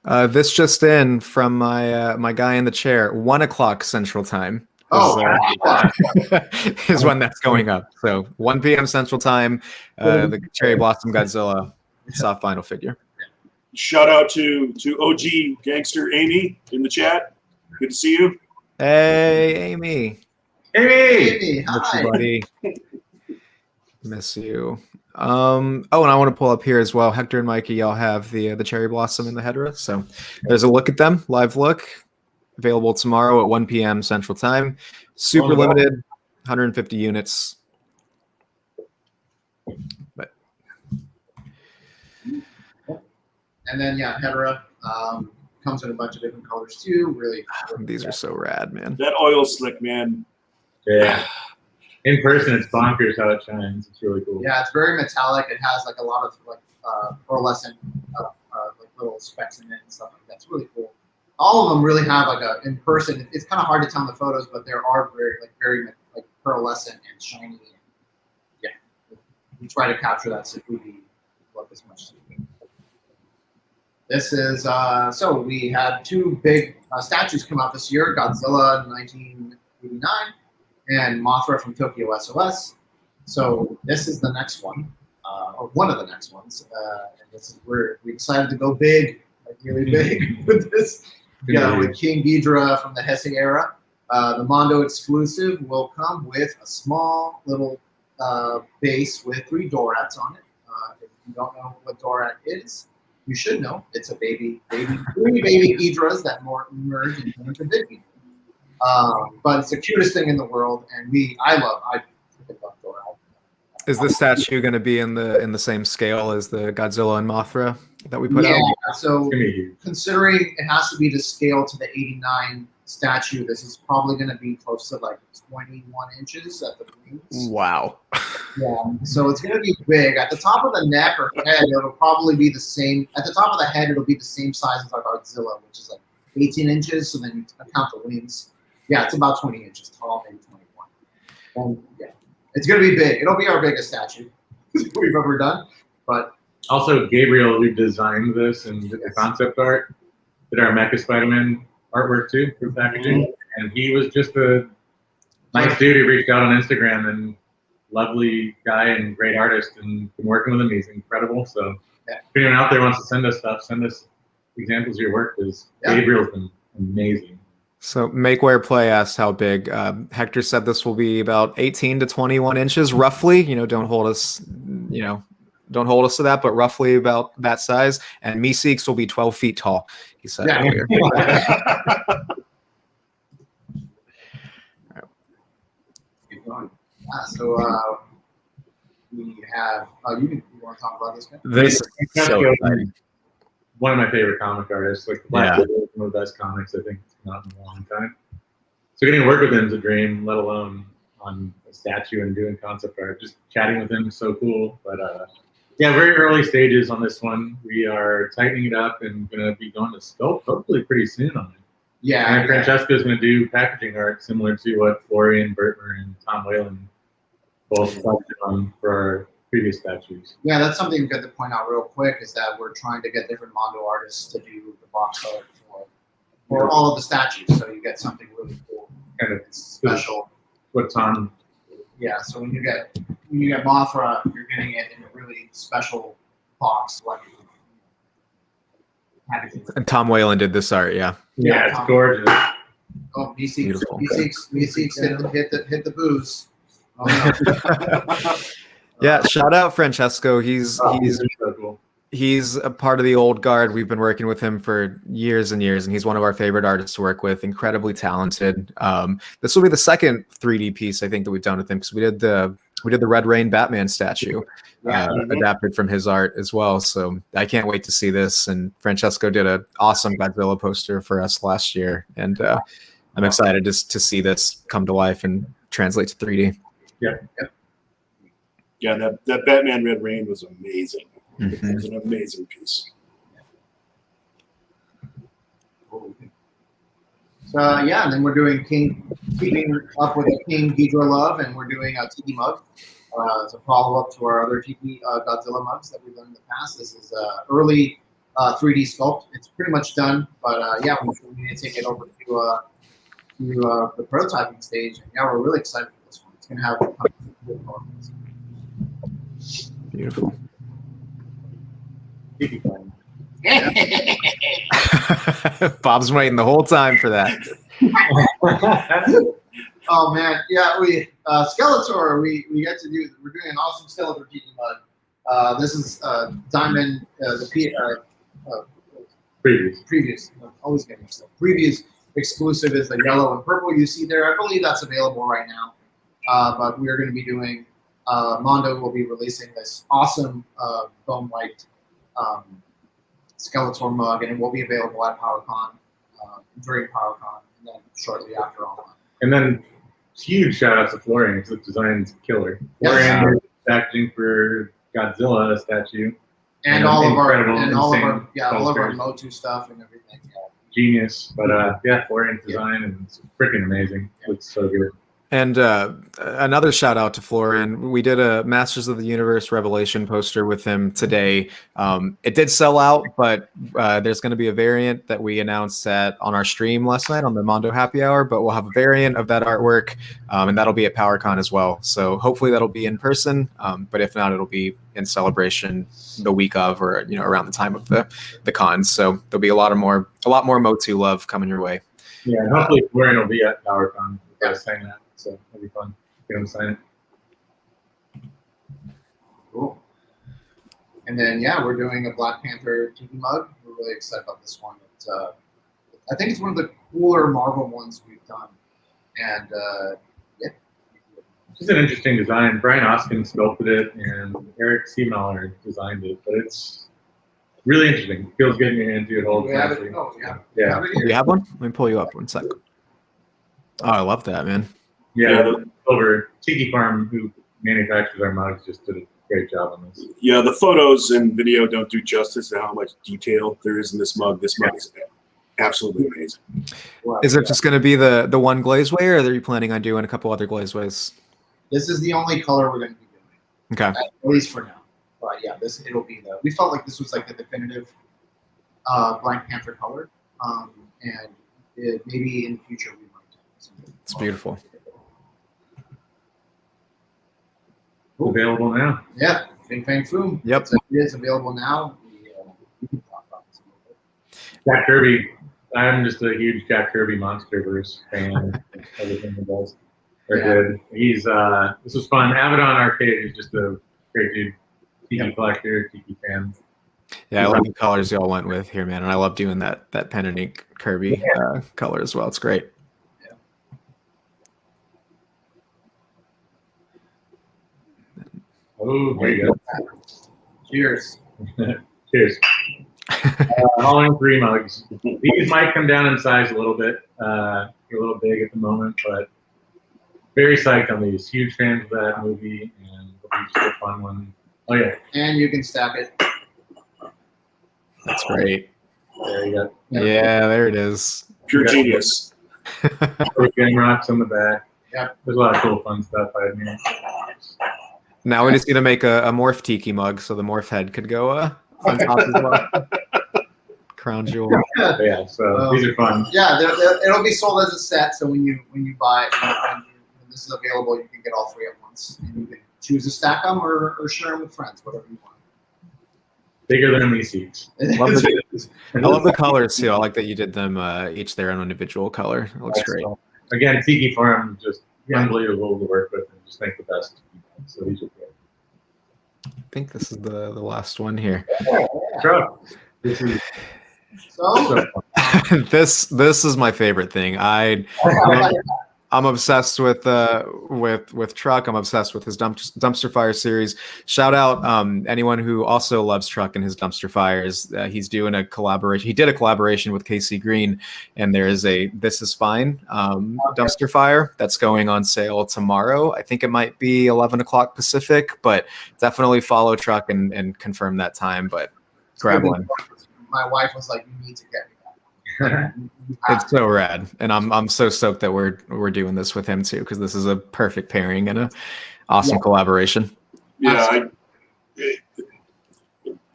well. This just in from my guy in the chair, 1 o'clock Central Time. Is when that's going up. So 1 p.m. Central Time, the Cherry Blossom Godzilla soft vinyl figure. Shout out to OG Gangster Amy in the chat. Good to see you. Hey, Amy. Hey, Miss hi. you, buddy. Miss you. And I want to pull up here as well. Hector and Mikey, y'all have the Cherry Blossom and the Hedera. So there's a look at them, live look. Available tomorrow at 1 p.m. Central Time. Super limited, 150 units. But And then Hedera comes in a bunch of different colors too. Really, these are so rad, man. That oil slick, man. Yeah. In person, it's bonkers how it shines. It's really cool. Yeah, it's very metallic. It has like a lot of pearlescent like little specks in it and stuff like that. It's really cool. All of them really have like in person. It's kind of hard to tell in the photos, but there are very pearlescent and shiny. Yeah, we try to capture that 3D look as much as we can. This is so we had two big statues come out this year: Godzilla in 1989 and Mothra from Tokyo SOS. So this is the next one, or one of the next ones. And this is where we decided to go big, like really big with this. With King Ghidorah from the Heisei era. The Mondo exclusive will come with a small little base with 3 Dorats on it. If you don't know what Dorat is, you should know. It's a three baby Ghidorahs that merge into big Ghidorah. But it's the cutest thing in the world, and I love Dorat. Is this statue going to be in the same scale as the Godzilla and Mothra that we put out? Yeah, so considering it has to be to scale to the 89 statue, this is probably going to be close to like 21 inches at the wings. Wow. Yeah, so it's going to be big. At the top of the neck or head, it'll probably be the same. At the top of the head, it'll be the same size as our Godzilla, which is like 18 inches. So then you count the wings. Yeah, it's about 20 inches tall, maybe 21. And yeah, it's going to be big. It'll be our biggest statue we've ever done. But also, Gabriel, who designed this and did the concept art, did our Mecha Spider-Man artwork too for packaging. And he was just a nice dude who reached out on Instagram, and lovely guy and great artist, and been working with him. He's incredible. So if anyone out there wants to send us stuff, send us examples of your work, because Gabriel's been amazing. So Make Wear Play asked how big. Hector said this will be about 18 to 21 inches, roughly. Don't hold us, don't hold us to that, but roughly about that size. And Meeseeks will be 12 feet tall, he said earlier. Keep going. So we have. You want to talk about this guy? This is so exciting. One of my favorite comic artists. Like the Black Widow is one of the best comics I think it's come out in a long time. So getting to work with him is a dream, let alone on a statue and doing concept art. Just chatting with him is so cool. But very early stages on this one. We are tightening it up and going to be going to sculpt hopefully pretty soon on it. Yeah. And Francesco's going to do packaging art similar to what Florian Bertmer and Tom Whalen both touched on for our previous statues. Yeah, that's something good to point out real quick, is that we're trying to get different Mondo artists to do the box art for all of the statues, so you get something really cool, Kind of special. What Tom? Yeah, so when you get Mothra, you're getting it in a really special box, like packaging. And Tom Whalen did this art, yeah. Yeah, it's gorgeous. Oh, Meeseeks hit the booze. Oh, no. Yeah, shout out Francesco. He's so cool. He's a part of the old guard. We've been working with him for years and years, and he's one of our favorite artists to work with. Incredibly talented. This will be the second 3D piece I think that we've done with him, because we did the Red Rain Batman statue adapted from his art as well. So I can't wait to see this. And Francesco did an awesome Godzilla poster for us last year, and I'm excited to see this come to life and translate to 3D. Yeah, that Batman Red Rain was amazing. It was an amazing piece. So and then we're doing keeping up with the King Ghidorah love, and we're doing a Tiki Mug. It's a follow-up to our other Tiki Godzilla mugs that we've done in the past. This is early 3D sculpt. It's pretty much done, but we need to take it over to the prototyping stage. And we're really excited for this one. It's going to have good performance. Beautiful. Bob's waiting the whole time for that. Oh man, we Skeletor. We get to do. We're doing an awesome Skeletor Tiki Mug. This is Diamond. Previous. I'm always getting mixed up. Previous exclusive is the yellow and purple you see there. I believe that's available right now. But we are going to be doing. Mondo will be releasing this awesome bone white Skeletor mug, and it will be available at PowerCon during PowerCon, and then shortly after online. And then huge shout out to Florian, because the design's killer. Yes. Florian is packaging for Godzilla statue, and all of our Motu stuff and everything. Genius, but Florian's design and it's freaking amazing. It looks so good. And another shout out to Florian. We did a Masters of the Universe Revelation poster with him today. It did sell out, but there's going to be a variant that we announced on our stream last night on the Mondo Happy Hour. But we'll have a variant of that artwork, and that'll be at PowerCon as well. So hopefully that'll be in person. But if not, it'll be in celebration the week of, or around the time of the con. So there'll be a lot more Motu love coming your way. Yeah, and hopefully Florian will be at PowerCon. Saying that. So it'll be fun. Get him to sign it. Cool. And then we're doing a Black Panther Tiki Mug. We're really excited about this one. I think it's one of the cooler Marvel ones we've done. And it's an interesting design. Brian Oskin sculpted it, and Eric Seemeller designed it. But it's really interesting. It feels good in your hand to hold. Yeah. Do you have one? Let me pull you up 1 sec. Oh, I love that, man. Yeah, over Tiki Farm, who manufactures our mugs, just did a great job on this. Yeah, the photos and video don't do justice to how much detail there is in this mug. This mug is absolutely amazing. Is it just going to be the one glazeway, or are you planning on doing a couple other glazeways? This is the only color we're going to be doing. Okay. At least for now. But it'll be we felt like this was like the definitive Black Panther color, and maybe in the future we might. It's beautiful. Available now. Yeah, Fing Fang Foom. Yep. So it is available now. We can talk about this a little bit. Jack Kirby. I'm just a huge Jack Kirby Monsterverse fan. Everything he does. They're good. He's this was fun. Abaddon Arcade is just a great dude. Tiki collector, Tiki fan. Yeah, I love the colors y'all went with here, man, and I love doing that pen and ink Kirby color as well. It's great. Oh, there you go. Cheers. Cheers. All in 3 mugs. These might come down in size a little bit. A little big at the moment, but very psyched on these. Huge fans of that movie, and it'll be just a fun one. Oh, yeah. And you can stack it. That's great. There you go. Yeah, there it is. Pure genius. Game rocks on the back. Yeah. There's a lot of cool, fun stuff I mean. Now we just need to make a Morph Tiki Mug so the Morph head could go on top as well. Crown jewel. Yeah, so these are fun. Yeah, it'll be sold as a set. So when you buy it, and this is available, you can get all 3 at once. And you can choose to stack them or share them with friends, whatever you want. Bigger than me seats. I love the colors too. I like that you did them each their own individual color. It looks great. Again, Tiki Farm just unbelievable to work with and just make the best. So these are great. think this is the last one here. Truck. This is So, This is my favorite thing. I'm obsessed with Truck. I'm obsessed with his dumpster fire series. Shout out anyone who also loves Truck and his dumpster fires. He's doing a collaboration. He did a collaboration with Casey Green, and there is a This Is Fine dumpster fire that's going on sale tomorrow. I think it might be 11 o'clock Pacific, but definitely follow Truck and confirm that time. But grab one. my wife was like, "You need to get me that." It's so rad, and I'm so stoked that we're doing this with him too, because this is a perfect pairing and a awesome collaboration. Yeah,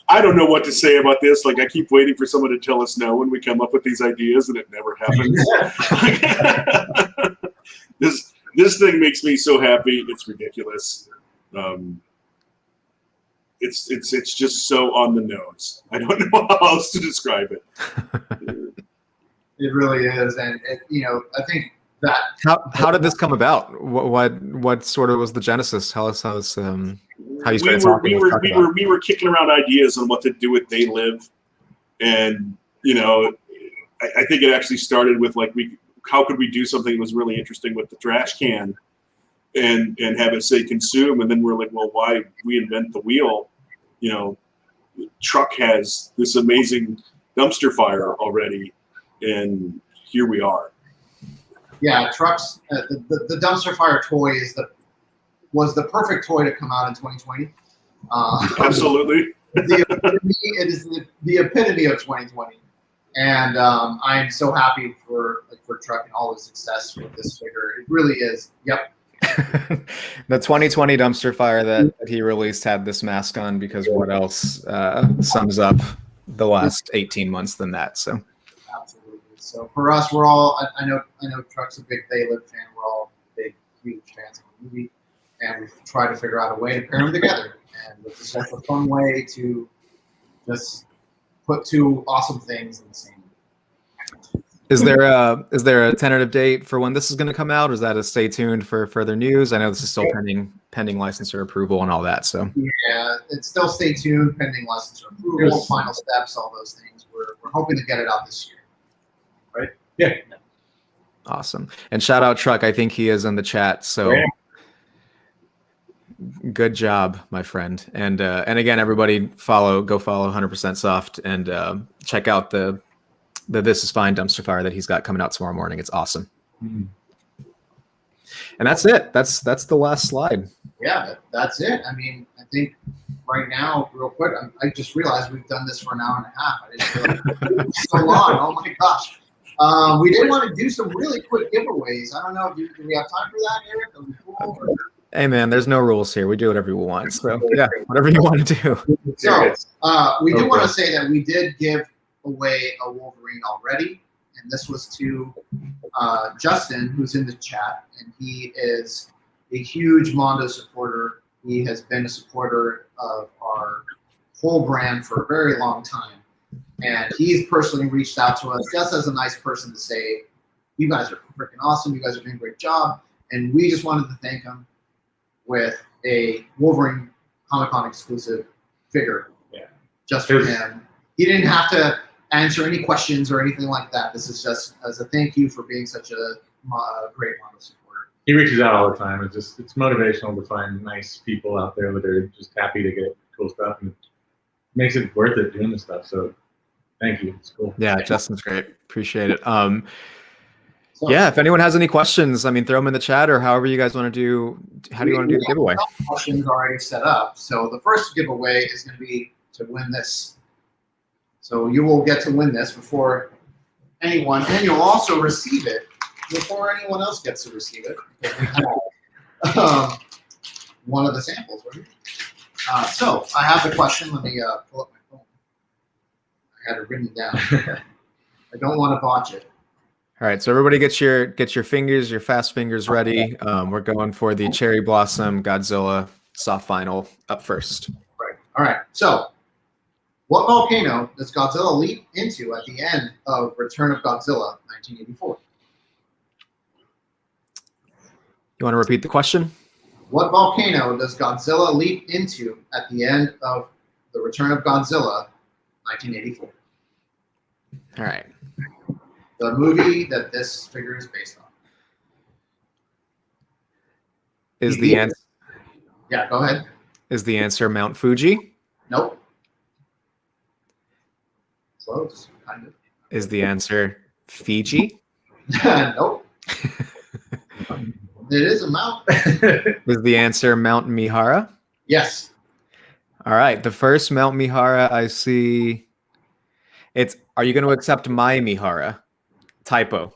I don't know what to say about this. Like, I keep waiting for someone to tell us no when we come up with these ideas, and it never happens. This thing makes me so happy. It's ridiculous. It's just so on the nose. I don't know how else to describe it. It really is, and I think that. How did this come about? What sort of was the genesis? Tell us how you started talking. We were kicking around ideas on what to do with They Live, and I think it actually started with how could we do something that was really interesting with the trash can, and have it say consume, and then we're like, well, why reinvent the wheel? Truck has this amazing dumpster fire already, and here we are. Yeah, Truck's the dumpster fire toy was the perfect toy to come out in 2020. Absolutely. It is the epitome of 2020, and I am so happy for Truck and all the success with this figure. It really is. Yep. The 2020 dumpster fire that he released had this mask on, because what else sums up the last 18 months than that? So absolutely. So for us, we're all I know Truck's a big They Live fan. We're all big, huge fans of the movie, and we've tried to figure out a way to pair them together. And it's just a fun way to just put two awesome things in the same. Is there a tentative date for when this is going to come out, or is that a stay tuned for further news? I know this is still pending licensor approval and all that. So yeah, it's still stay tuned, pending licensor approval, final steps, all those things. We're hoping to get it out this year, right? Yeah. Awesome. And shout out Truck. I think he is in the chat. So good job, my friend. And again, everybody go follow 100% Soft and check out the This Is Fine dumpster fire that he's got coming out tomorrow morning. It's awesome. Mm-hmm. And that's it. That's the last slide. Yeah, that's it. I mean, I think right now, real quick, I just realized we've done this for an hour and a half. I didn't realize it was so long. Oh my gosh. We did want to do some really quick giveaways. I don't know. Do we have time for that, Eric? Are we cool? Hey man, there's no rules here. We do whatever we want. So yeah, whatever you want to do. So we do want to say that we did give away a Wolverine already, and this was to Justin, who's in the chat, and he is a huge Mondo supporter. He has been a supporter of our whole brand for a very long time, and he's personally reached out to us just as a nice person to say, you guys are freaking awesome, you guys are doing a great job, and we just wanted to thank him with a Wolverine Comic-Con exclusive figure just for him. He didn't have to answer any questions or anything like that. This is just as a thank you for being such a great Mondo supporter. He reaches out all the time. It's motivational to find nice people out there that are just happy to get cool stuff, and it makes it worth it doing this stuff. So thank you. It's cool. Yeah, Justin's great. Appreciate it. Yeah, if anyone has any questions, I mean, throw them in the chat, or however you guys want to do. How do you want to do the giveaway? Questions already set up. So the first giveaway is going to be to win this. So you will get to win this before anyone, and you'll also receive it before anyone else gets to receive it. Because we have one of the samples, right? So I have the question. Let me pull up my phone. I had it written down. I don't want to botch it. All right, so everybody get your fingers, your fast fingers ready. We're going for the Cherry Blossom Godzilla soft vinyl up first. Right. All right. So, what volcano does Godzilla leap into at the end of Return of Godzilla, 1984? You want to repeat the question? What volcano does Godzilla leap into at the end of The Return of Godzilla, 1984? All right. The movie that this figure is based on. Is the answer? Yeah, go ahead. Is the answer Mount Fuji? Nope. Close, kind of. Is the answer Fiji? Nope. It is a mount. Is the answer Mount Mihara? Yes. All right. The first Mount Mihara I see. Are you going to accept my Mihara? Typo.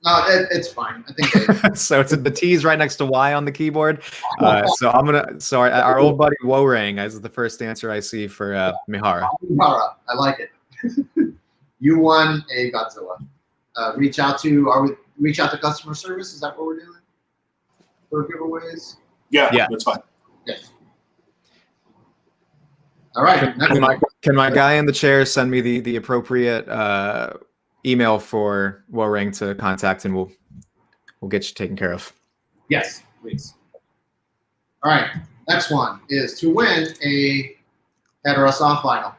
No, it's fine. I think So the T's right next to Y on the keyboard. So our old buddy Worang is the first answer I see for Mihara. Mihara. I like it. You won a Godzilla. Reach out to customer service. Is that what we're doing for giveaways? Yeah, that's fine. Yes. All right. Can my guy in the chair send me the appropriate email for Worang to contact, and we'll get you taken care of. Yes, please. All right. Next one is to win a Hedera soft vinyl.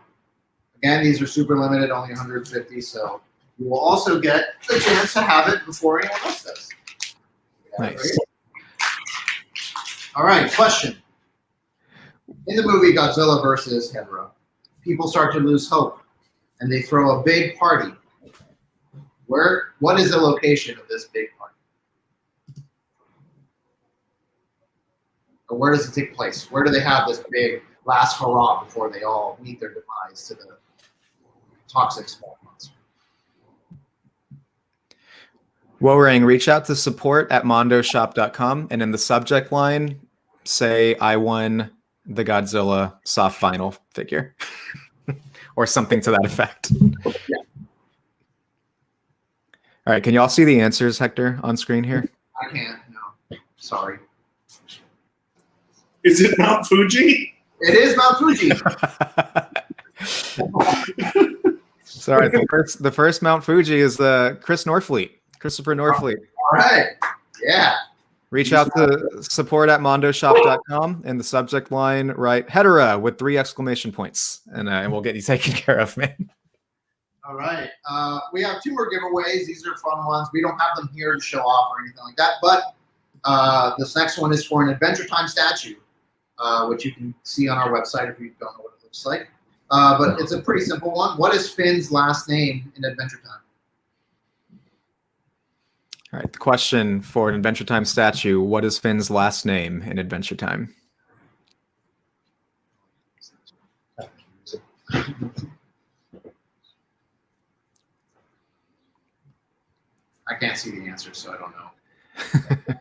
Again, these are super limited, only 150, so you will also get the chance to have it before anyone else does. Nice. All right, question. In the movie Godzilla versus Hedera, people start to lose hope, and they throw a big party. What is the location of this big party? Or where does it take place? Where do they have this big last hurrah before they all meet their demise to the toxic small monster? Worang, reach out to support@mondoshop.com, and in the subject line, say I won the Godzilla soft vinyl figure or something to that effect. Yeah. All right, can you all see the answers, Hector, on screen here? I can't, no. Sorry. Is it Mount Fuji? It is Mount Fuji. Sorry, the first Mount Fuji is Christopher Norfleet. All right. Yeah. Reach out to support@mondoshop.com, and the subject line, write Hedera with 3 exclamation points, and we'll get you taken care of, man. All right. We have 2 more giveaways. These are fun ones. We don't have them here to show off or anything like that, but this next one is for an Adventure Time statue, which you can see on our website if you don't know what it looks like. But it's a pretty simple one. What is Finn's last name in Adventure Time? All right, the question for an Adventure Time statue, what is Finn's last name in Adventure Time? I can't see the answer, so I don't know.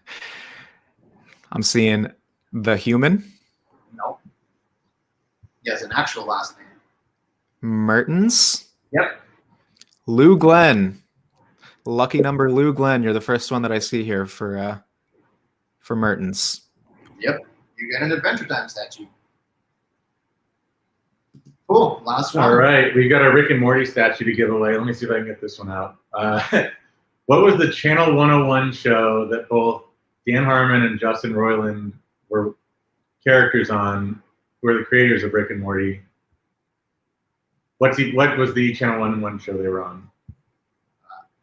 I'm seeing the Human. No. He has an actual last name. Mertens. Yep. Lou Glenn. Lucky number Lou Glenn. You're the first one that I see here for Mertens. Yep. You get an Adventure Time statue. Cool. Last one. All right, we've got a Rick and Morty statue to give away. Let me see if I can get this one out. What was the Channel 101 show that both Dan Harmon and Justin Roiland were characters on, who are the creators of Rick and Morty? What was the Channel 101 show they were on?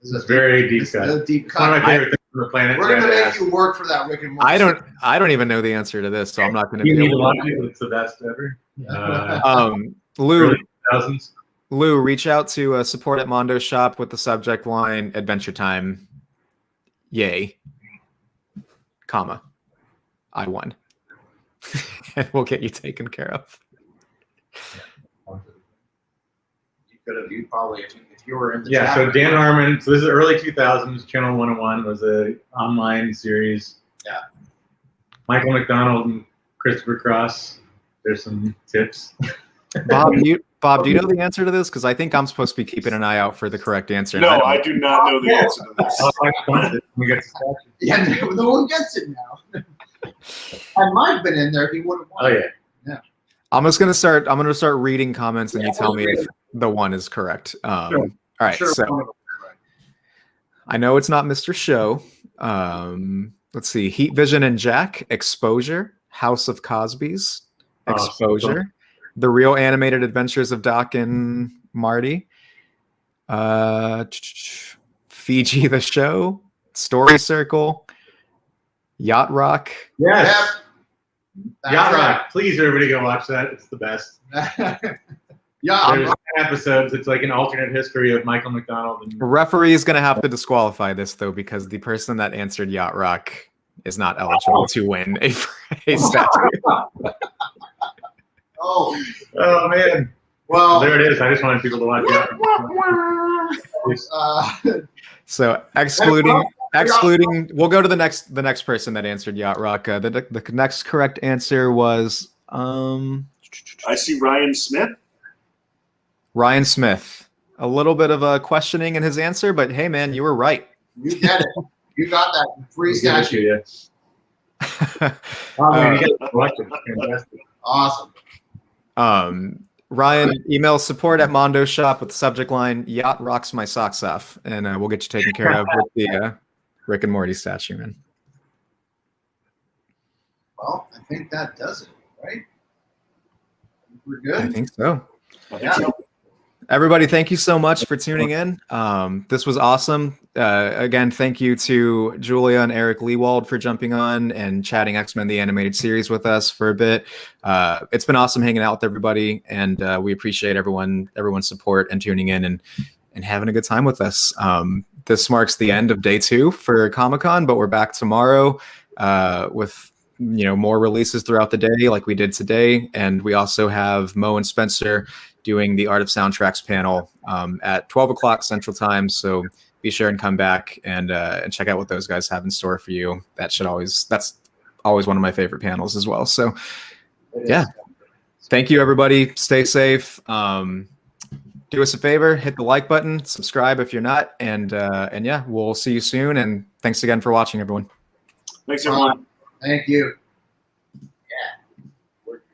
This is very deep cut. This is a deep It's one of cut. my favorite things on the planet. We're gonna make you work for that Rick and Morty. I don't even know the answer to this, so I'm not going to You need deal to with watch it. It's the best ever. it. Lou, Early 2000s. Lou, reach out to support at Mondo Shop with the subject line Adventure Time. Yay. Comma. I won. And we'll get you taken care of. You probably, if you were in the Yeah, chat. so Dan Harmon, so this is early 2000s, Channel 101 was an online series. Yeah. Michael McDonald and Christopher Cross, there's some tips. Bob, do you know the answer to this? Because I think I'm supposed to be keeping an eye out for the correct answer. No, I do not know the answer to this. We get to start. Yeah, no one gets it now. Had Mike been in there, he would have won. Oh yeah. I'm gonna start reading comments, and you tell me if the one is correct. Sure. All right, Sure. so I know it's not Mr. Show. let's see, Heat Vision and Jack, Exposure, House of Cosby's, Exposure, The Real Animated Adventures of Doc and Marty, Fiji the Show, Story Circle, Yacht Rock. Yes. That's Yacht it. Rock. Please, everybody go watch that. It's the best. Yeah, There's 10 episodes. It's like an alternate history of Michael McDonald. And Referee is going to have to disqualify this, though, because the person that answered Yacht Rock is not eligible to win a statue. oh, oh, man. well, There it is. I just wanted people to watch Yacht Rock. So excluding, we'll go to the next person that answered Yacht Rock. The next correct answer was I see Ryan Smith. Ryan Smith. A little bit of a questioning in his answer, but hey, man, you were right. you get it. You got that free statue. Yeah. Oh, man, you got collected. Fantastic. Awesome. Ryan, email support@Mondo Shop with the subject line "Yacht rocks my socks off," and we'll get you taken care of with the Rick and Morty statue, man. Well, I think that does it, right? We're I good. think so. Yeah. Everybody, thank you so much for tuning in. This was awesome. Again, thank you to Julia and Eric Leewald for jumping on and chatting X-Men the Animated Series with us for a bit. It's been awesome hanging out with everybody, and we appreciate everyone's support and tuning in and having a good time with us. This marks the end of day 2 for Comic-Con, but we're back tomorrow with more releases throughout the day like we did today, and we also have Mo and Spencer doing the Art of Soundtracks panel at 12 o'clock Central Time. So be sure and come back and check out what those guys have in store for you. That's always one of my favorite panels as well. So yeah, thank you everybody. Stay safe. Do us a favor, hit the like button, subscribe if you're not, and yeah, we'll see you soon. And thanks again for watching, everyone. Thanks, everyone. Thank you.